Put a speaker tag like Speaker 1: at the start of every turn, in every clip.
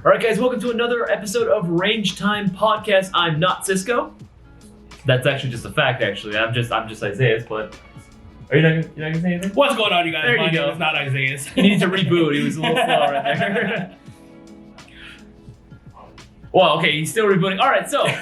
Speaker 1: All right, guys, welcome to another episode of Range Time Podcast. I'm not Cisco. That's actually just a fact. Actually, I'm just Isaiah. But are you not gonna say anything?
Speaker 2: What's going on, you guys?
Speaker 1: There
Speaker 2: My
Speaker 1: you go.
Speaker 2: name is not Isaiah.
Speaker 1: He needs to reboot. He was a little slow right there. Well, okay, he's still rebooting. All right, so I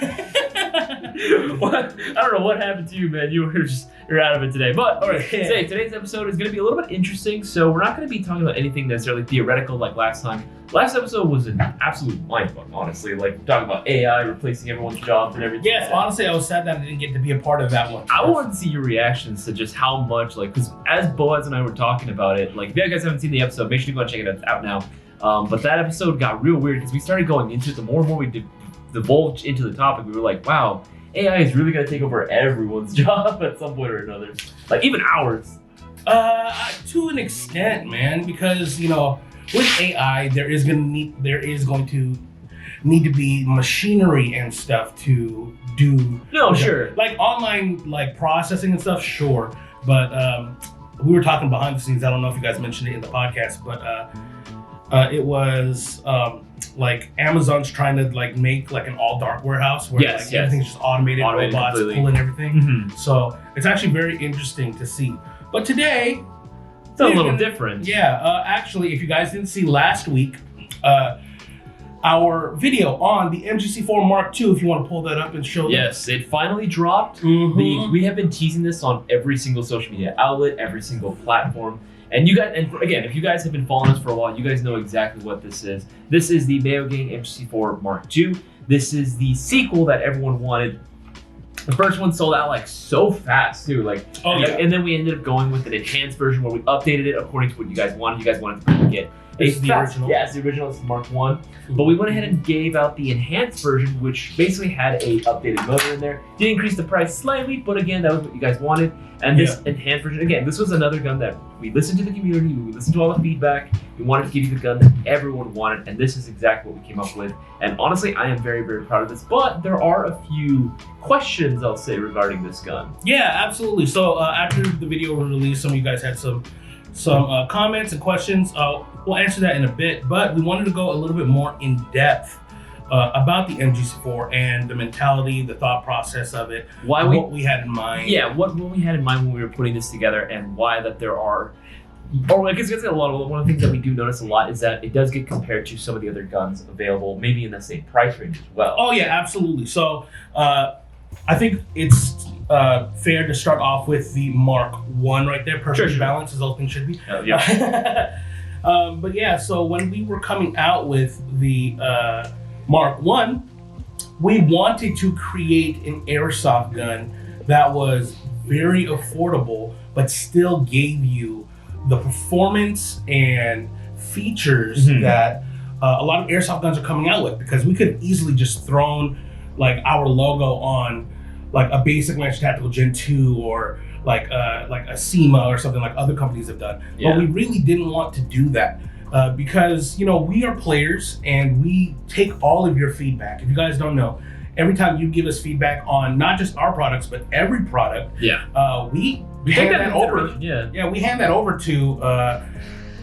Speaker 1: don't know what happened to you, man. You're out of it today. But all right, today's episode is going to be a little bit interesting. So we're not going to be talking about anything necessarily theoretical like last time. Last episode was an absolute mindfuck, honestly. Like talking about AI replacing everyone's jobs and everything.
Speaker 2: Yes, honestly, I was sad that I didn't get to be a part of that one.
Speaker 1: I wanted to see your reactions to just how much, like, because as Boaz and I were talking about it, like, if you guys haven't seen the episode, make sure you go and check it out. It's out now. But that episode got real weird because we started going into it. The more and more we divulged into the topic, we were like, wow, AI is really going to take over everyone's job at some point or another. Like, even ours.
Speaker 2: To an extent, man, because, you know, with AI, there is going to need to be machinery and stuff to do.
Speaker 1: No, sure.
Speaker 2: Like online, like processing and stuff, sure. But we were talking behind the scenes. I don't know if you guys mentioned it in the podcast, but it was like Amazon's trying to like make like an all dark warehouse where everything's just automated robots
Speaker 1: completely.
Speaker 2: pulling everything.
Speaker 1: Mm-hmm.
Speaker 2: So it's actually very interesting to see. But today,
Speaker 1: It's a little different.
Speaker 2: Yeah, actually, if you guys didn't see last week, our video on the MGC4 Mark II, if you want to pull that up and show them.
Speaker 1: Yes, it finally dropped.
Speaker 2: Mm-hmm.
Speaker 1: We have been teasing this on every single social media outlet, every single platform. And you guys, and again, if you guys have been following us for a while, you guys know exactly what this is. This is the Mayo Gang MGC4 Mark II. This is the sequel that everyone wanted. The first one sold out like so fast too, like.
Speaker 2: Oh yeah.
Speaker 1: And then we ended up going with an enhanced version where we updated it according to what you guys wanted. You guys wanted to get
Speaker 2: This is the original.
Speaker 1: Yeah, it's the original. It's the Mark I. But we went ahead and gave out the enhanced version, which basically had a updated motor in there. Did increase the price slightly, but again, that was what you guys wanted. And this enhanced version, again, this was another gun that we listened to the community, we listened to all the feedback. We wanted to give you the gun that everyone wanted, and this is exactly what we came up with. And honestly, I am very, very proud of this. But there are a few questions, I'll say, regarding this gun.
Speaker 2: Yeah, absolutely. So after the video was released, some of you guys had some comments and questions. We'll answer that in a bit, but we wanted to go a little bit more in depth about the MGC4 and the mentality, the thought process of it, what we had in mind.
Speaker 1: Yeah, what we had in mind when we were putting this together, and why that there are. Or I guess it's a lot of one of the things that we do notice a lot is that it does get compared to some of the other guns available, maybe in the same price range as well.
Speaker 2: Oh yeah, absolutely. So I think it's fair to start off with the Mark I right there. Perfect balance as all things should be.
Speaker 1: Yeah.
Speaker 2: But yeah, so when we were coming out with the Mark I, we wanted to create an airsoft gun that was very affordable, but still gave you the performance and features that a lot of airsoft guns are coming out with, because we could have easily just thrown like our logo on like a basic Lance Tactical Gen 2 or like a SEMA or something like other companies have done.
Speaker 1: Yeah.
Speaker 2: But we really didn't want to do that because, you know, we are players and we take all of your feedback. If you guys don't know, every time you give us feedback on not just our products, but every product, we hand that over. Yeah, we hand that over to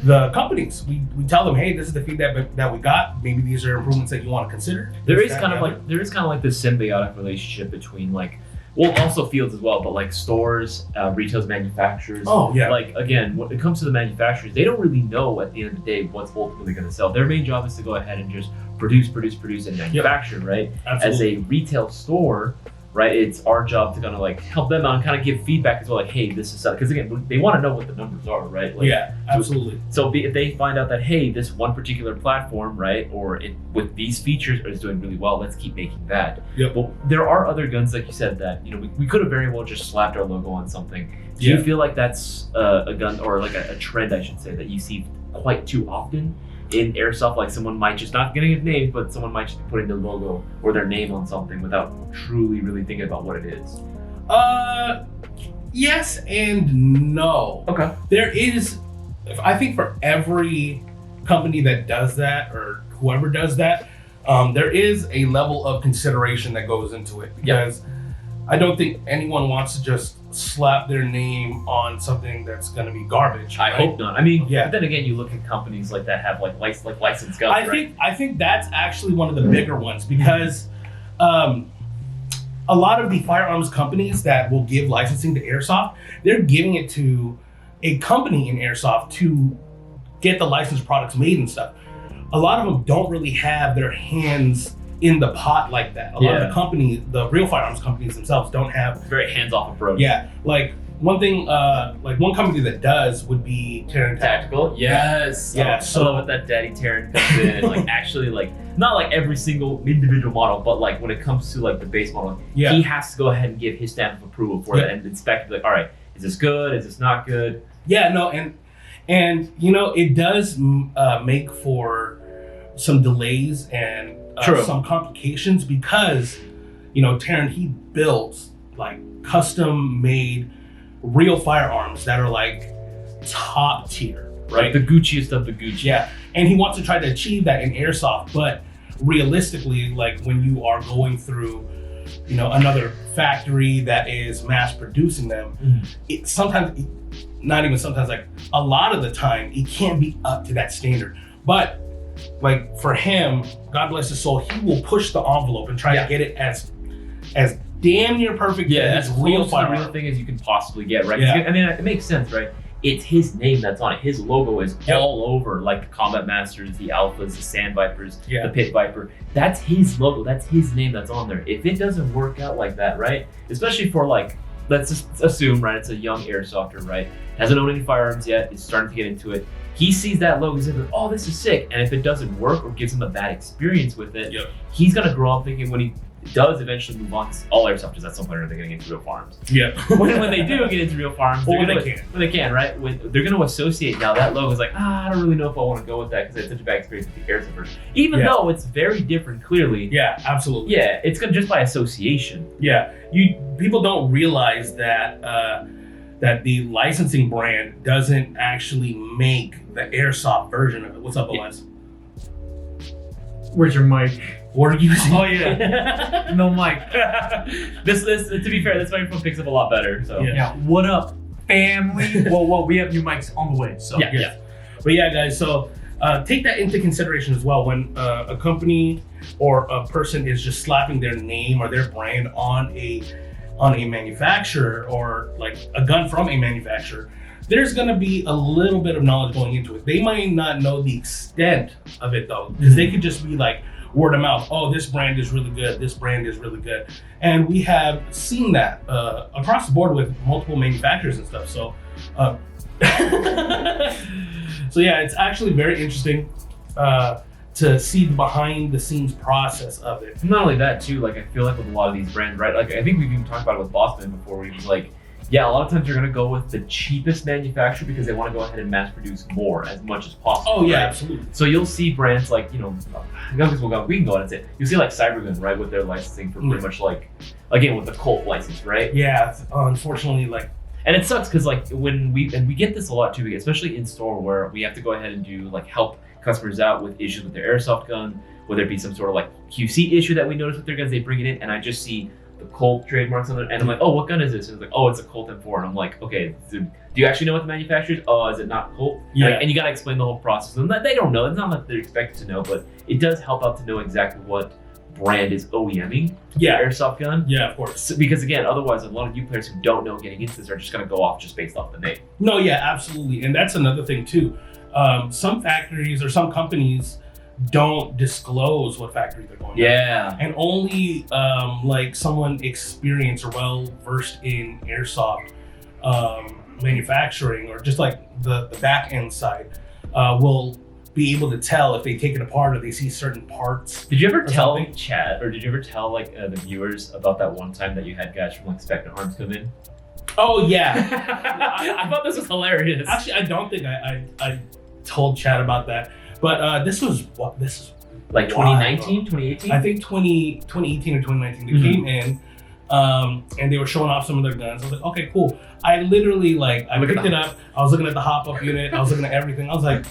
Speaker 2: the companies. We tell them, hey, this is the feedback that we got. Maybe these are improvements that you want to consider.
Speaker 1: There is kind of like this symbiotic relationship between also fields as well, but like stores, retailers, manufacturers.
Speaker 2: Oh yeah.
Speaker 1: Like again, when it comes to the manufacturers, they don't really know at the end of the day what's ultimately going to sell. Their main job is to go ahead and just produce, and manufacture, right?
Speaker 2: Absolutely.
Speaker 1: As a retail store, right? It's our job to kind of like help them out and kind of give feedback as well, like, hey, this is because again, they want to know what the numbers are, right? Like,
Speaker 2: yeah, absolutely.
Speaker 1: So if they find out that, hey, this one particular platform, right, or with these features is doing really well, let's keep making that.
Speaker 2: Yep.
Speaker 1: Well, there are other guns, like you said, that, you know, we could have very well just slapped our logo on something. Do you feel like that's a gun, or like a trend, I should say, that you see quite too often in airsoft? Like someone might just, not getting a name, but someone might just be putting their logo or their name on something without truly really thinking about what it is.
Speaker 2: Yes and no.
Speaker 1: Okay.
Speaker 2: There is, I think for every company that does that, or whoever does that, there is a level of consideration that goes into it, because I don't think anyone wants to just slap their name on something that's going to be garbage.
Speaker 1: I hope not. I mean,
Speaker 2: Yeah.
Speaker 1: But then again, you look at companies like that have like licensed guns, right?
Speaker 2: I think that's actually one of the bigger ones because a lot of the firearms companies that will give licensing to Airsoft, they're giving it to a company in Airsoft to get the licensed products made and stuff. A lot of them don't really have their hands in the pot like that. A lot of the companies, the real firearms companies themselves, don't have
Speaker 1: Very hands-off approach.
Speaker 2: Yeah, like one thing, like one company that does would be Terran
Speaker 1: Tactical. Yes.
Speaker 2: Yeah,
Speaker 1: So love it that Daddy Terran comes in and like actually like not like every single individual model, but like when it comes to like the base model,
Speaker 2: Yeah.
Speaker 1: he has to go ahead and give his stamp of approval for that and inspect like, all right, is this good? Is this not good?
Speaker 2: Yeah, no, and you know it does make for some delays and some complications because you know Terran, he builds like custom made real firearms that are like top tier, right?
Speaker 1: Like the Gucciest of the Gucci.
Speaker 2: Yeah, and he wants to try to achieve that in Airsoft, but realistically, like when you are going through, you know, another factory that is mass producing them, it sometimes, not even sometimes, like a lot of the time, it can't be up to that standard. But like for him, God bless his soul, he will push the envelope and try to get it as damn near perfect
Speaker 1: as
Speaker 2: as
Speaker 1: real
Speaker 2: real firearm.
Speaker 1: real thing as you can possibly get, right?
Speaker 2: Yeah.
Speaker 1: I mean, it makes sense, right? It's his name that's on it. His logo is all over, like the Combat Masters, the Alphas, the Sand Vipers, the Pit Viper. That's his logo. That's his name that's on there. If it doesn't work out like that, right? Especially for like, let's just assume, right? It's a young airsofter, right? Hasn't owned any firearms yet. Is starting to get into it. He sees that logo, he's like, oh, this is sick. And if it doesn't work or gives him a bad experience with it, he's gonna grow up thinking when he does eventually move on, because all airsofters at some point are going to get into real farms.
Speaker 2: Yeah.
Speaker 1: when they do get into real farms,
Speaker 2: when
Speaker 1: they can, right? They're going to associate now that logo is like, I don't really know if I want to go with that because I had such a bad experience with the Airsoft version. Even though it's very different, clearly.
Speaker 2: Yeah, absolutely.
Speaker 1: Yeah, it's going to just by association.
Speaker 2: Yeah, people don't realize that that the licensing brand doesn't actually make the Airsoft version of it. What's up, Elias?
Speaker 3: Where's your mic?
Speaker 2: What are you using?
Speaker 3: Oh yeah, no mic.
Speaker 1: This to be fair, this microphone picks up a lot better. So
Speaker 3: yeah. What up, family? well, we have new mics on the way. So
Speaker 2: yeah. But yeah, guys. So take that into consideration as well when a company or a person is just slapping their name or their brand on a manufacturer or like a gun from a manufacturer. There's gonna be a little bit of knowledge going into it. They might not know the extent of it though, because they could just be like word of mouth. Oh, this brand is really good. This brand is really good, and we have seen that across the board with multiple manufacturers and stuff. So, so yeah, it's actually very interesting to see the behind the scenes process of it.
Speaker 1: Not only that too, like I feel like with a lot of these brands, right? Like I think we've even talked about it with Boston before, where he's like, yeah, a lot of times you're going to go with the cheapest manufacturer because they want to go ahead and mass produce more as much as possible.
Speaker 2: Oh, yeah,
Speaker 1: right?
Speaker 2: absolutely.
Speaker 1: So you'll see brands like, you know, we can go on and say, you'll see like Cybergun, right, with their licensing for pretty much like, again, with the Colt license, right?
Speaker 2: Yeah, unfortunately, like.
Speaker 1: And it sucks because like when we get this a lot too, especially in store where we have to go ahead and do like help customers out with issues with their airsoft gun, whether it be some sort of like QC issue that we notice with their guns, they bring it in and I just see the Colt trademarks on it, and I'm like, oh, what gun is this? And it's like, oh, it's a Colt M4, and I'm like, okay, do you actually know what the manufacturer is? Oh, is it not Colt?
Speaker 2: Yeah.
Speaker 1: And you gotta explain the whole process, and they don't know. It's not that they're expected to know, but it does help out to know exactly what brand is OEMing the airsoft gun.
Speaker 2: Yeah, of course.
Speaker 1: So, because again, otherwise, a lot of new players who don't know getting into this are just gonna go off just based off the name.
Speaker 2: No, yeah, absolutely, and that's another thing too. Some factories or some companies don't disclose what factory they're going to. And only like someone experienced or well versed in airsoft manufacturing or just like the back end side will be able to tell if they take it apart or they see certain parts.
Speaker 1: Did you ever tell Chad, or did you ever tell like the viewers about that one time that you had guys from like Spectre Arms come in?
Speaker 2: Oh yeah.
Speaker 1: I thought this was hilarious.
Speaker 2: Actually, I don't think I told Chad about that. But this was
Speaker 1: like 2019, 2018?
Speaker 2: I think 2018 or 2019. They came in and they were showing off some of their guns. I was like, okay, cool. I literally I picked it up. I was looking at the hop up unit. I was looking at everything. I was like,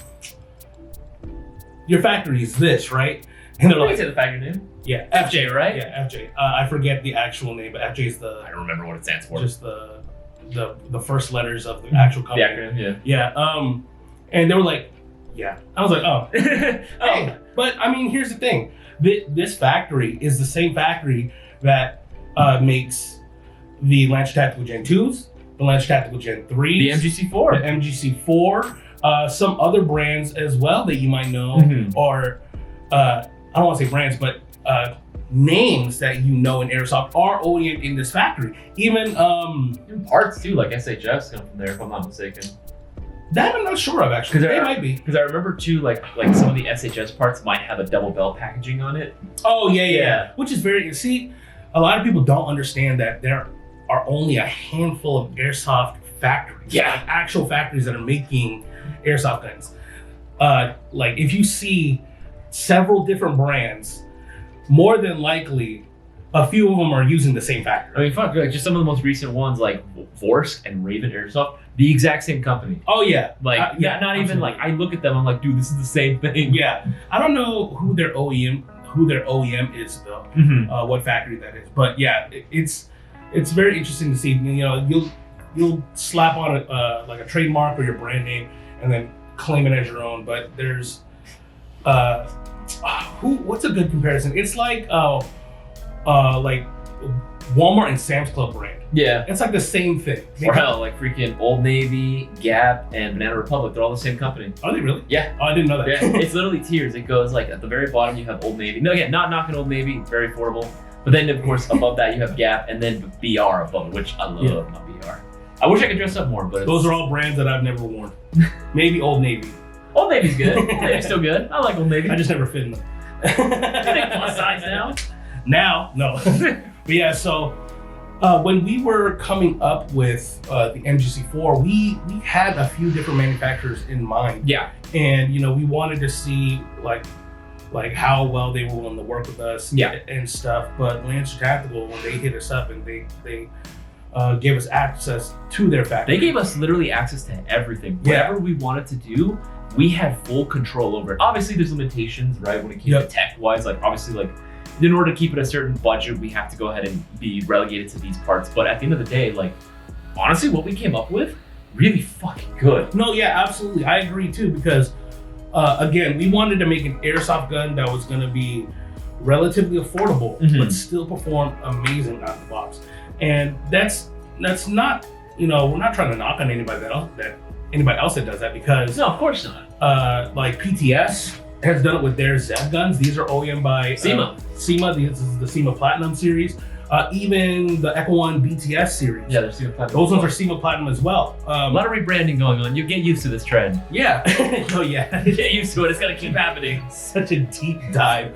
Speaker 2: your factory is this, right? And they're like,
Speaker 1: say the factory name?
Speaker 2: Yeah,
Speaker 1: FJ, right?
Speaker 2: Yeah, FJ. I forget the actual name, but FJ is the.
Speaker 1: I don't remember what it stands for.
Speaker 2: Just the the first letters of the actual
Speaker 1: The
Speaker 2: company.
Speaker 1: acronym, yeah.
Speaker 2: Yeah. And they were like, yeah. I was like, oh. Hey, but I mean, here's the thing. This factory is the same factory that makes the Lancer Tactical Gen 2s, the Lancer Tactical Gen 3s,
Speaker 1: The MGC4.
Speaker 2: the MGC4, some other brands as well that you might know,
Speaker 1: Mhm.
Speaker 2: or I don't want to say brands, but names that you know in Airsoft are OEM in this factory. Even
Speaker 1: Even parts too, like SHS come from there, if I'm not mistaken.
Speaker 2: that I'm not sure of actually.
Speaker 1: 'Cause
Speaker 2: They
Speaker 1: they're-
Speaker 2: might be.
Speaker 1: Because I remember too, like some of the SHS parts might have a double bell packaging on it.
Speaker 2: Oh yeah.
Speaker 1: Yeah.
Speaker 2: Which is very, see, a lot of people don't understand that there are only a handful of Airsoft factories.
Speaker 1: Yeah.
Speaker 2: Like actual factories that are making Airsoft guns. Like if you see several different brands, more than likely a few of them are using the same factory.
Speaker 1: I mean, fuck, like just some of the most recent ones, like Vorsk and Raven Airsoft, the exact same company.
Speaker 2: Oh yeah.
Speaker 1: Like,
Speaker 2: Yeah,
Speaker 1: not even
Speaker 2: absolutely.
Speaker 1: like, I look at them, I'm like, dude, this is the same thing.
Speaker 2: Yeah. I don't know who their OEM is though.
Speaker 1: Mhm.
Speaker 2: What factory that is. But yeah, it's very interesting to see. You know, you'll slap on like a trademark or your brand name and then claim it as your own. But there's what's a good comparison? It's like Walmart and Sam's Club brand.
Speaker 1: Yeah.
Speaker 2: It's like the same thing.
Speaker 1: Or hell, like freaking Old Navy, Gap, and Banana Republic, they're all the same company.
Speaker 2: Are they really?
Speaker 1: Yeah.
Speaker 2: Oh, I didn't know that.
Speaker 1: Yeah, it's literally tiers. It goes like at the very bottom you have Old Navy. No, yeah, not knocking Old Navy, very affordable. But then of course above that you have Gap and then BR above it, which I love my BR. I wish I could dress up more, but
Speaker 2: Those are all brands that I've never worn. Maybe Old Navy.
Speaker 1: Old Navy's good. Old Navy's still good. I like Old Navy.
Speaker 2: I just never fit in them.
Speaker 1: I think plus size now.
Speaker 2: Now, no. But yeah, so when we were coming up with the MGC4, we had a few different manufacturers in mind.
Speaker 1: Yeah.
Speaker 2: And you know, we wanted to see like how well they were willing to work with us and stuff. But Lancer Tactical, when they hit us up and they gave us access to their factory.
Speaker 1: They gave us literally access to everything.
Speaker 2: Yeah.
Speaker 1: Whatever we wanted to do, we had full control over it. Obviously, there's limitations, right? When it came to tech-wise, like obviously, like in order to keep it a certain budget, we have to go ahead and be relegated to these parts. But at the end of the day, like honestly, what we came up with, really fucking good.
Speaker 2: No, yeah, absolutely. I agree too, because again, we wanted to make an airsoft gun that was going to be relatively affordable, but still perform amazing out of the box. And that's not, you know, we're not trying to knock on anybody else that does that, because
Speaker 1: No, of course not.
Speaker 2: like PTS has done it with their Zev guns. These are OEM by
Speaker 1: SEMA.
Speaker 2: SEMA. This is the SEMA Platinum series. Even the Echo One BTS series.
Speaker 1: Yeah, they're SEMA Platinum.
Speaker 2: Those ones are SEMA Platinum as well.
Speaker 1: A lot of rebranding going on. You get used to this trend.
Speaker 2: Yeah. Oh yeah.
Speaker 1: Get used to it. It's gonna keep happening.
Speaker 2: Such a deep dive.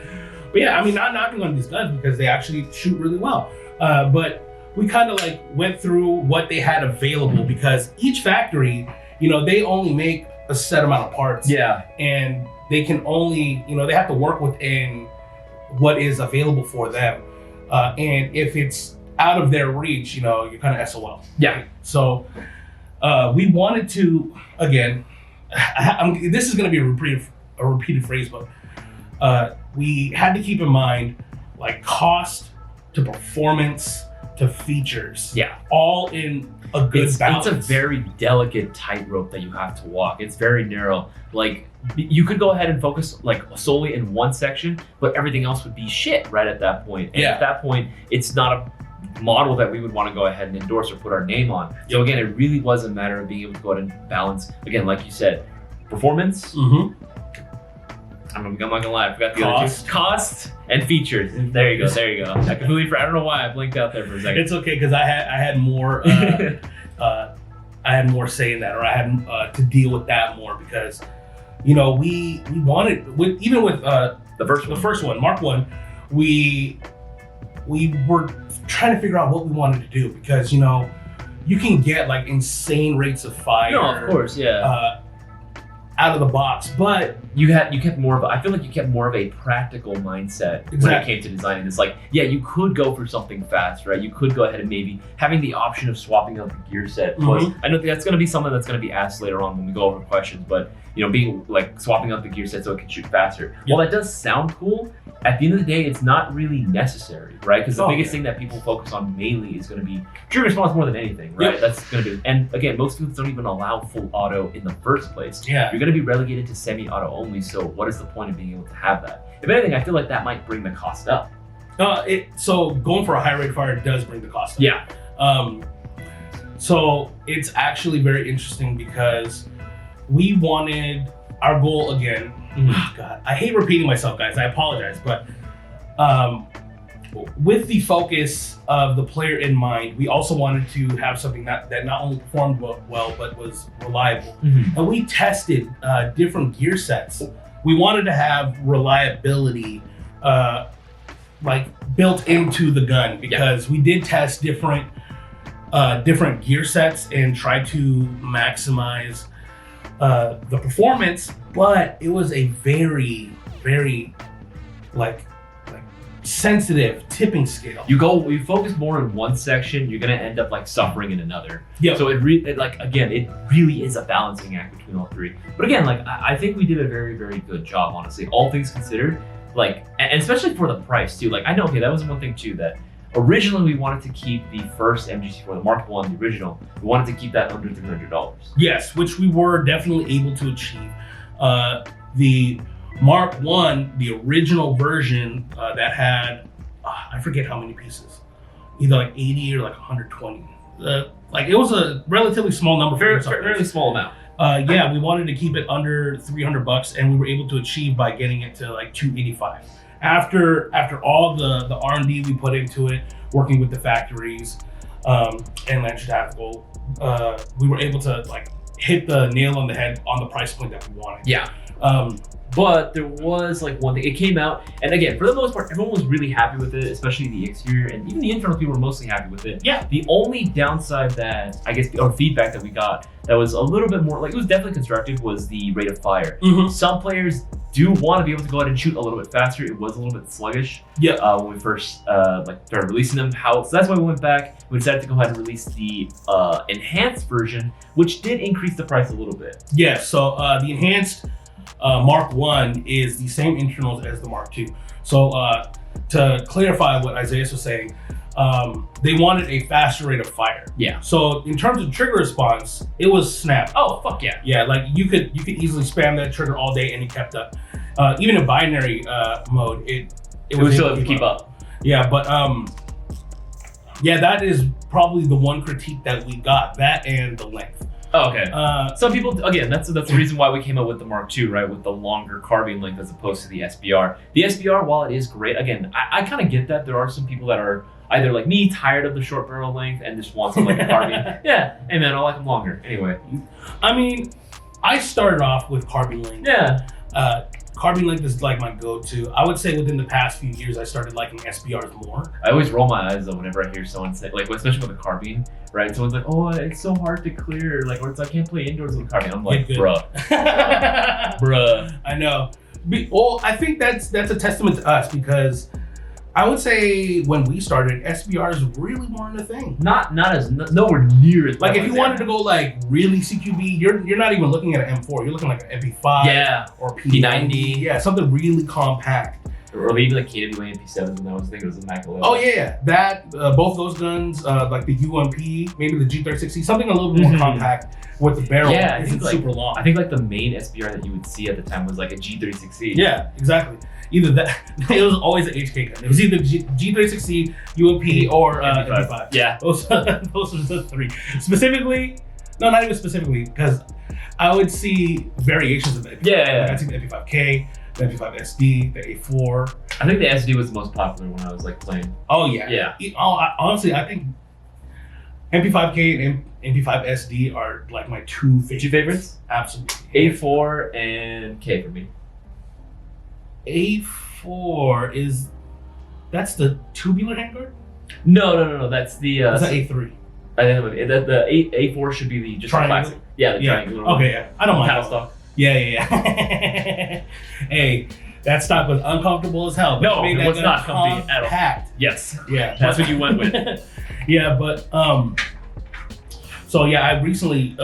Speaker 2: But yeah, I mean, not knocking on these guns because they actually shoot really well. But we kind of like went through what they had available, because each factory, you know, they only make a set amount of parts.
Speaker 1: Yeah.
Speaker 2: And they can only, you know, they have to work within what is available for them. And if it's out of their reach, you know, you're kind of SOL.
Speaker 1: Yeah.
Speaker 2: So we wanted to, again, this is going to be a repeated phrase, but we had to keep in mind like cost to performance to features.
Speaker 1: Yeah.
Speaker 2: All in a good balance.
Speaker 1: It's a very delicate tightrope that you have to walk. It's very narrow. Like you could go ahead and focus like solely in one section, but everything else would be shit right at that point. And at that point, it's not a model that we would want to go ahead and endorse or put our name on. So again, it really was a matter of being able to go ahead and balance, again, like you said, performance. I'm not gonna lie, I forgot the other two. Cost and features. There you go. I completely forgot. I don't know why I blinked out there for a second.
Speaker 2: It's okay, because I had more I had more say in that, or I had to deal with that more, because you know we wanted with the first one, Mark 1, we were trying to figure out what we wanted to do, because you know you can get like insane rates of fire.
Speaker 1: No, of course, yeah.
Speaker 2: Out of the box, but
Speaker 1: you kept more of a, I feel like you kept more of a practical mindset when it came to designing this. Like, yeah, you could go for something fast, right? You could go ahead and maybe having the option of swapping out the gear set. Plus, I know that's going to be something that's going to be asked later on when we go over questions, but being like swapping out the gear set so it can shoot faster. While that does sound cool, at the end of the day, it's not really necessary, right? Because the biggest thing that people focus on mainly is going to be trigger response more than anything, right? That's going to be, and again, most fields don't even allow full auto in the first place.
Speaker 2: Yeah.
Speaker 1: You're going to be relegated to semi-auto only, so what is the point of being able to have that? If anything, I feel like that might bring the cost up.
Speaker 2: So going for a high rate of fire does bring the cost up.
Speaker 1: Yeah.
Speaker 2: So it's actually very interesting because we wanted our goal again. God, I hate repeating myself, guys. I apologize, but with the focus of the player in mind, we also wanted to have something that not only performed well but was reliable. And we tested different gear sets. We wanted to have reliability like built into the gun because we did test different gear sets and try to maximize the performance, but it was a very, very like sensitive tipping scale.
Speaker 1: You focus more in one section, you're gonna end up like suffering in another.
Speaker 2: Yeah.
Speaker 1: So it really is a balancing act between all three. But again, like I think we did a very, very good job, honestly, all things considered. Like, and especially for the price too. Like I know, that was one thing too that originally we wanted to keep the first MGC4, the Mark 1, the original. We wanted to keep that under $300.
Speaker 2: Yes, which we were definitely able to achieve. The Mark 1, the original version that had, I forget how many pieces, either like 80 or like 120. Like it was a relatively small number.
Speaker 1: Fairly small amount.
Speaker 2: Yeah, we wanted to keep it under $300, and we were able to achieve by getting it to like $285. After all the R&D we put into it, working with the factories and Lancer Tactical, we were able to like hit the nail on the head on the price point that we wanted.
Speaker 1: Yeah. But there was like one thing, it came out, and again, for the most part, everyone was really happy with it, especially the exterior, and even the internal people were mostly happy with it.
Speaker 2: Yeah.
Speaker 1: The only downside that, I guess, or feedback that we got that was a little bit more, like it was definitely constructive, was the rate of fire. Some players do want to be able to go ahead and shoot a little bit faster. It was a little bit sluggish when we first started releasing them. So that's why we went back. We decided to go ahead and release the enhanced version, which did increase the price a little bit.
Speaker 2: Yeah, so the enhanced Mark 1 is the same internals as the Mark 2. So to clarify what Isaiah was saying, they wanted a faster rate of fire.
Speaker 1: Yeah.
Speaker 2: So in terms of trigger response, it was snap.
Speaker 1: Oh, fuck yeah.
Speaker 2: Yeah, like you could easily spam that trigger all day and it kept up. Even in binary mode, it
Speaker 1: was still able to keep up.
Speaker 2: Yeah, but yeah, that is probably the one critique that we got, that and the length.
Speaker 1: Oh, okay. Some people, again, that's the reason why we came up with the Mark II, right? With the longer carbine length as opposed to the SBR. The SBR, while it is great, again, I kind of get that. There are some people that are either like me, tired of the short barrel length and just want something like a carbine. Yeah, hey man, I like them longer. Anyway.
Speaker 2: I mean, I started off with carbine length.
Speaker 1: Yeah.
Speaker 2: Carbine length is like my go-to. I would say within the past few years, I started liking SBRs more.
Speaker 1: I always roll my eyes though whenever I hear someone say, like, especially with a carbine, right? Someone's like, "Oh, it's so hard to clear," like, or it's I can't play indoors with a carbine. I'm like, bruh, bruh.
Speaker 2: I know. Well, I think that's a testament to us because I would say when we started, SBRs really weren't a thing.
Speaker 1: Nowhere near as
Speaker 2: like if you wanted to go like really CQB, you're not even looking at an M4. You're looking like an MP5 or P90. Yeah, something really compact.
Speaker 1: Or maybe like KWA and P7s, and I was thinking it was a Mac 11.
Speaker 2: Oh yeah, that both those guns, like the UMP, maybe the G36, something a little bit more compact with the barrel.
Speaker 1: Yeah,
Speaker 2: isn't super long.
Speaker 1: I think like the main SBR that you would see at the time was like a G36C.
Speaker 2: Yeah, exactly. Either that, it was always an HK gun. It was either G36C, UMP, or MP5.
Speaker 1: Yeah,
Speaker 2: those are the three. Specifically, no, not even specifically, because I would see variations of the MP5.
Speaker 1: Yeah.
Speaker 2: Like I'd see the MP5K, the MP5 SD, the A4.
Speaker 1: I think the SD was the most popular when I was like playing.
Speaker 2: Oh yeah.
Speaker 1: Yeah.
Speaker 2: Honestly, I think MP5K and MP5 SD are like my two favorites. Absolutely.
Speaker 1: A4 and K for me.
Speaker 2: A4 that's the tubular handguard?
Speaker 1: No. That's the.
Speaker 2: Is that A3?
Speaker 1: I think the A4 should be the just
Speaker 2: triangle.
Speaker 1: classic. Yeah, the triangle.
Speaker 2: Okay, yeah. I don't mind.
Speaker 1: Paddle stock.
Speaker 2: Yeah. Hey, that stock was uncomfortable as hell.
Speaker 1: No, it was not comfy at all.
Speaker 2: Packed.
Speaker 1: Yes.
Speaker 2: Yeah.
Speaker 1: That's what you went with.
Speaker 2: Yeah, but so yeah, I recently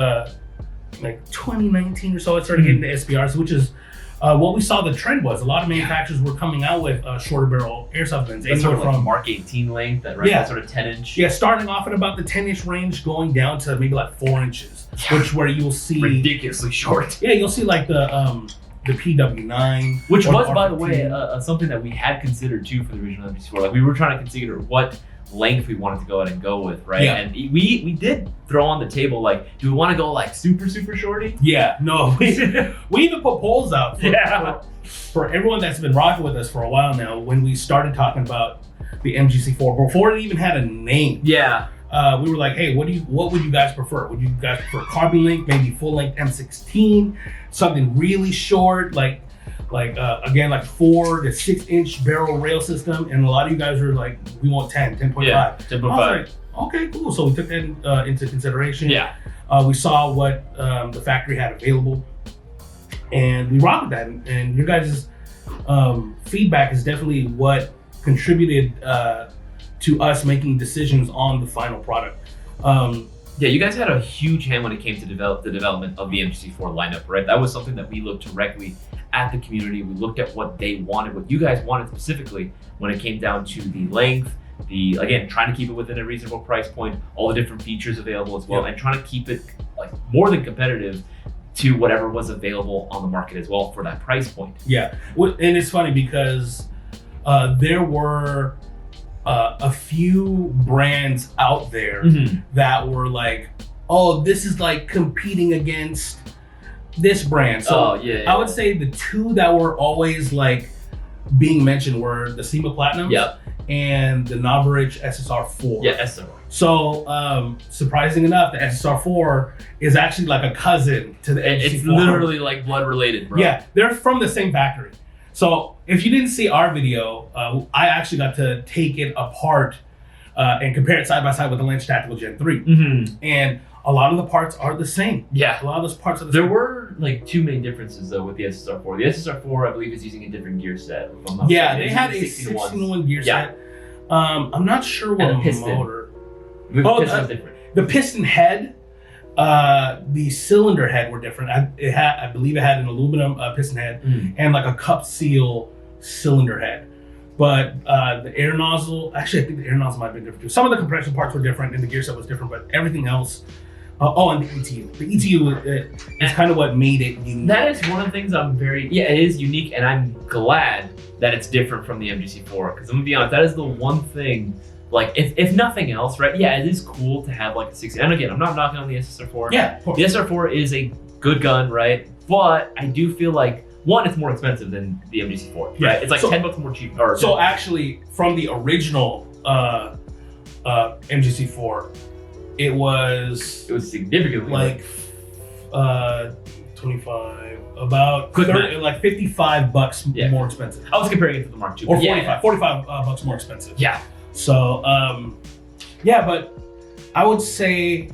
Speaker 2: like 2019 or so, it started getting the SBRs, which is what we saw the trend was. A lot of manufacturers were coming out with shorter barrel airsoft guns.
Speaker 1: That's sort of like Mark 18 length, that right? That sort of 10-inch.
Speaker 2: Yeah, starting off at about the 10-inch range, going down to maybe like 4 inches, which where you'll see
Speaker 1: ridiculously short.
Speaker 2: Yeah, you'll see like the PW9,
Speaker 1: which was, by the way, something that we had considered too for the original MGC4. Like we were trying to consider what length we wanted to go ahead and go with, right?
Speaker 2: Yeah.
Speaker 1: And we did throw on the table, like, do we want to go like super shorty?
Speaker 2: Yeah, no. We even put polls out for everyone that's been rocking with us for a while now. When we started talking about the MGC4, before it even had a name, we were like, hey, what would you guys prefer? Would you guys prefer carbine length, maybe full length M16, something really short, like again, like 4 to 6 inch barrel rail system? And a lot of you guys were like, we want 10.5.
Speaker 1: Yeah, 10.5.
Speaker 2: I was like, okay, cool. So we took that into consideration.
Speaker 1: Yeah.
Speaker 2: We saw what the factory had available, and we rocked with that. And your guys' feedback is definitely what contributed to us making decisions on the final product.
Speaker 1: Yeah, you guys had a huge hand when it came to the development of the MGC4 lineup, right? That was something that we looked directly at the community. We looked at what they wanted, what you guys wanted specifically when it came down to the length, again, trying to keep it within a reasonable price point, all the different features available as well, and trying to keep it like more than competitive to whatever was available on the market as well for that price point.
Speaker 2: Yeah, and it's funny because there were a few brands out there that were like, oh, this is like competing against this brand. So I would say the two that were always like being mentioned were the SEMA Platinum and the Novarich SSR4.
Speaker 1: Yeah, SSR.
Speaker 2: So surprising enough, the SSR4 is actually like a cousin to the MGC4.
Speaker 1: It's literally like blood related, bro.
Speaker 2: Yeah, they're from the same factory. So if you didn't see our video, I actually got to take it apart and compare it side by side with the Lynch Tactical Gen 3. And a lot of the parts are the same.
Speaker 1: Yeah.
Speaker 2: A lot of those parts are the same.
Speaker 1: There were like two main differences though with the SSR4. The SSR4, I believe, is using a different gear set.
Speaker 2: Yeah, they had a 16-to-1 gear set. I'm not sure what motor.
Speaker 1: The piston was different.
Speaker 2: The piston head, the cylinder head were different. I believe it had an aluminum piston head and like a cup seal cylinder head. But the air nozzle, actually I think the air nozzle might have been different too. Some of the compression parts were different and the gear set was different, but everything else, and the ETU. The ETU is kind of what made it unique.
Speaker 1: That is one of the things it is unique, and I'm glad that it's different from the MGC4, because I'm gonna be honest, that is the one thing, like if nothing else, right? Yeah, it is cool to have like a 60, and again, I'm not knocking on the SSR4.
Speaker 2: Yeah, of course.
Speaker 1: The SSR4 is a good gun, right? But I do feel like, one, it's more expensive than the MGC4, right? It's like $10 more cheap.
Speaker 2: So actually, from the original MGC4, it was
Speaker 1: significantly
Speaker 2: like 25, about 30, like $55 more expensive.
Speaker 1: I was comparing it to the Mark II.
Speaker 2: Or 45 bucks more expensive.
Speaker 1: Yeah.
Speaker 2: So, but I would say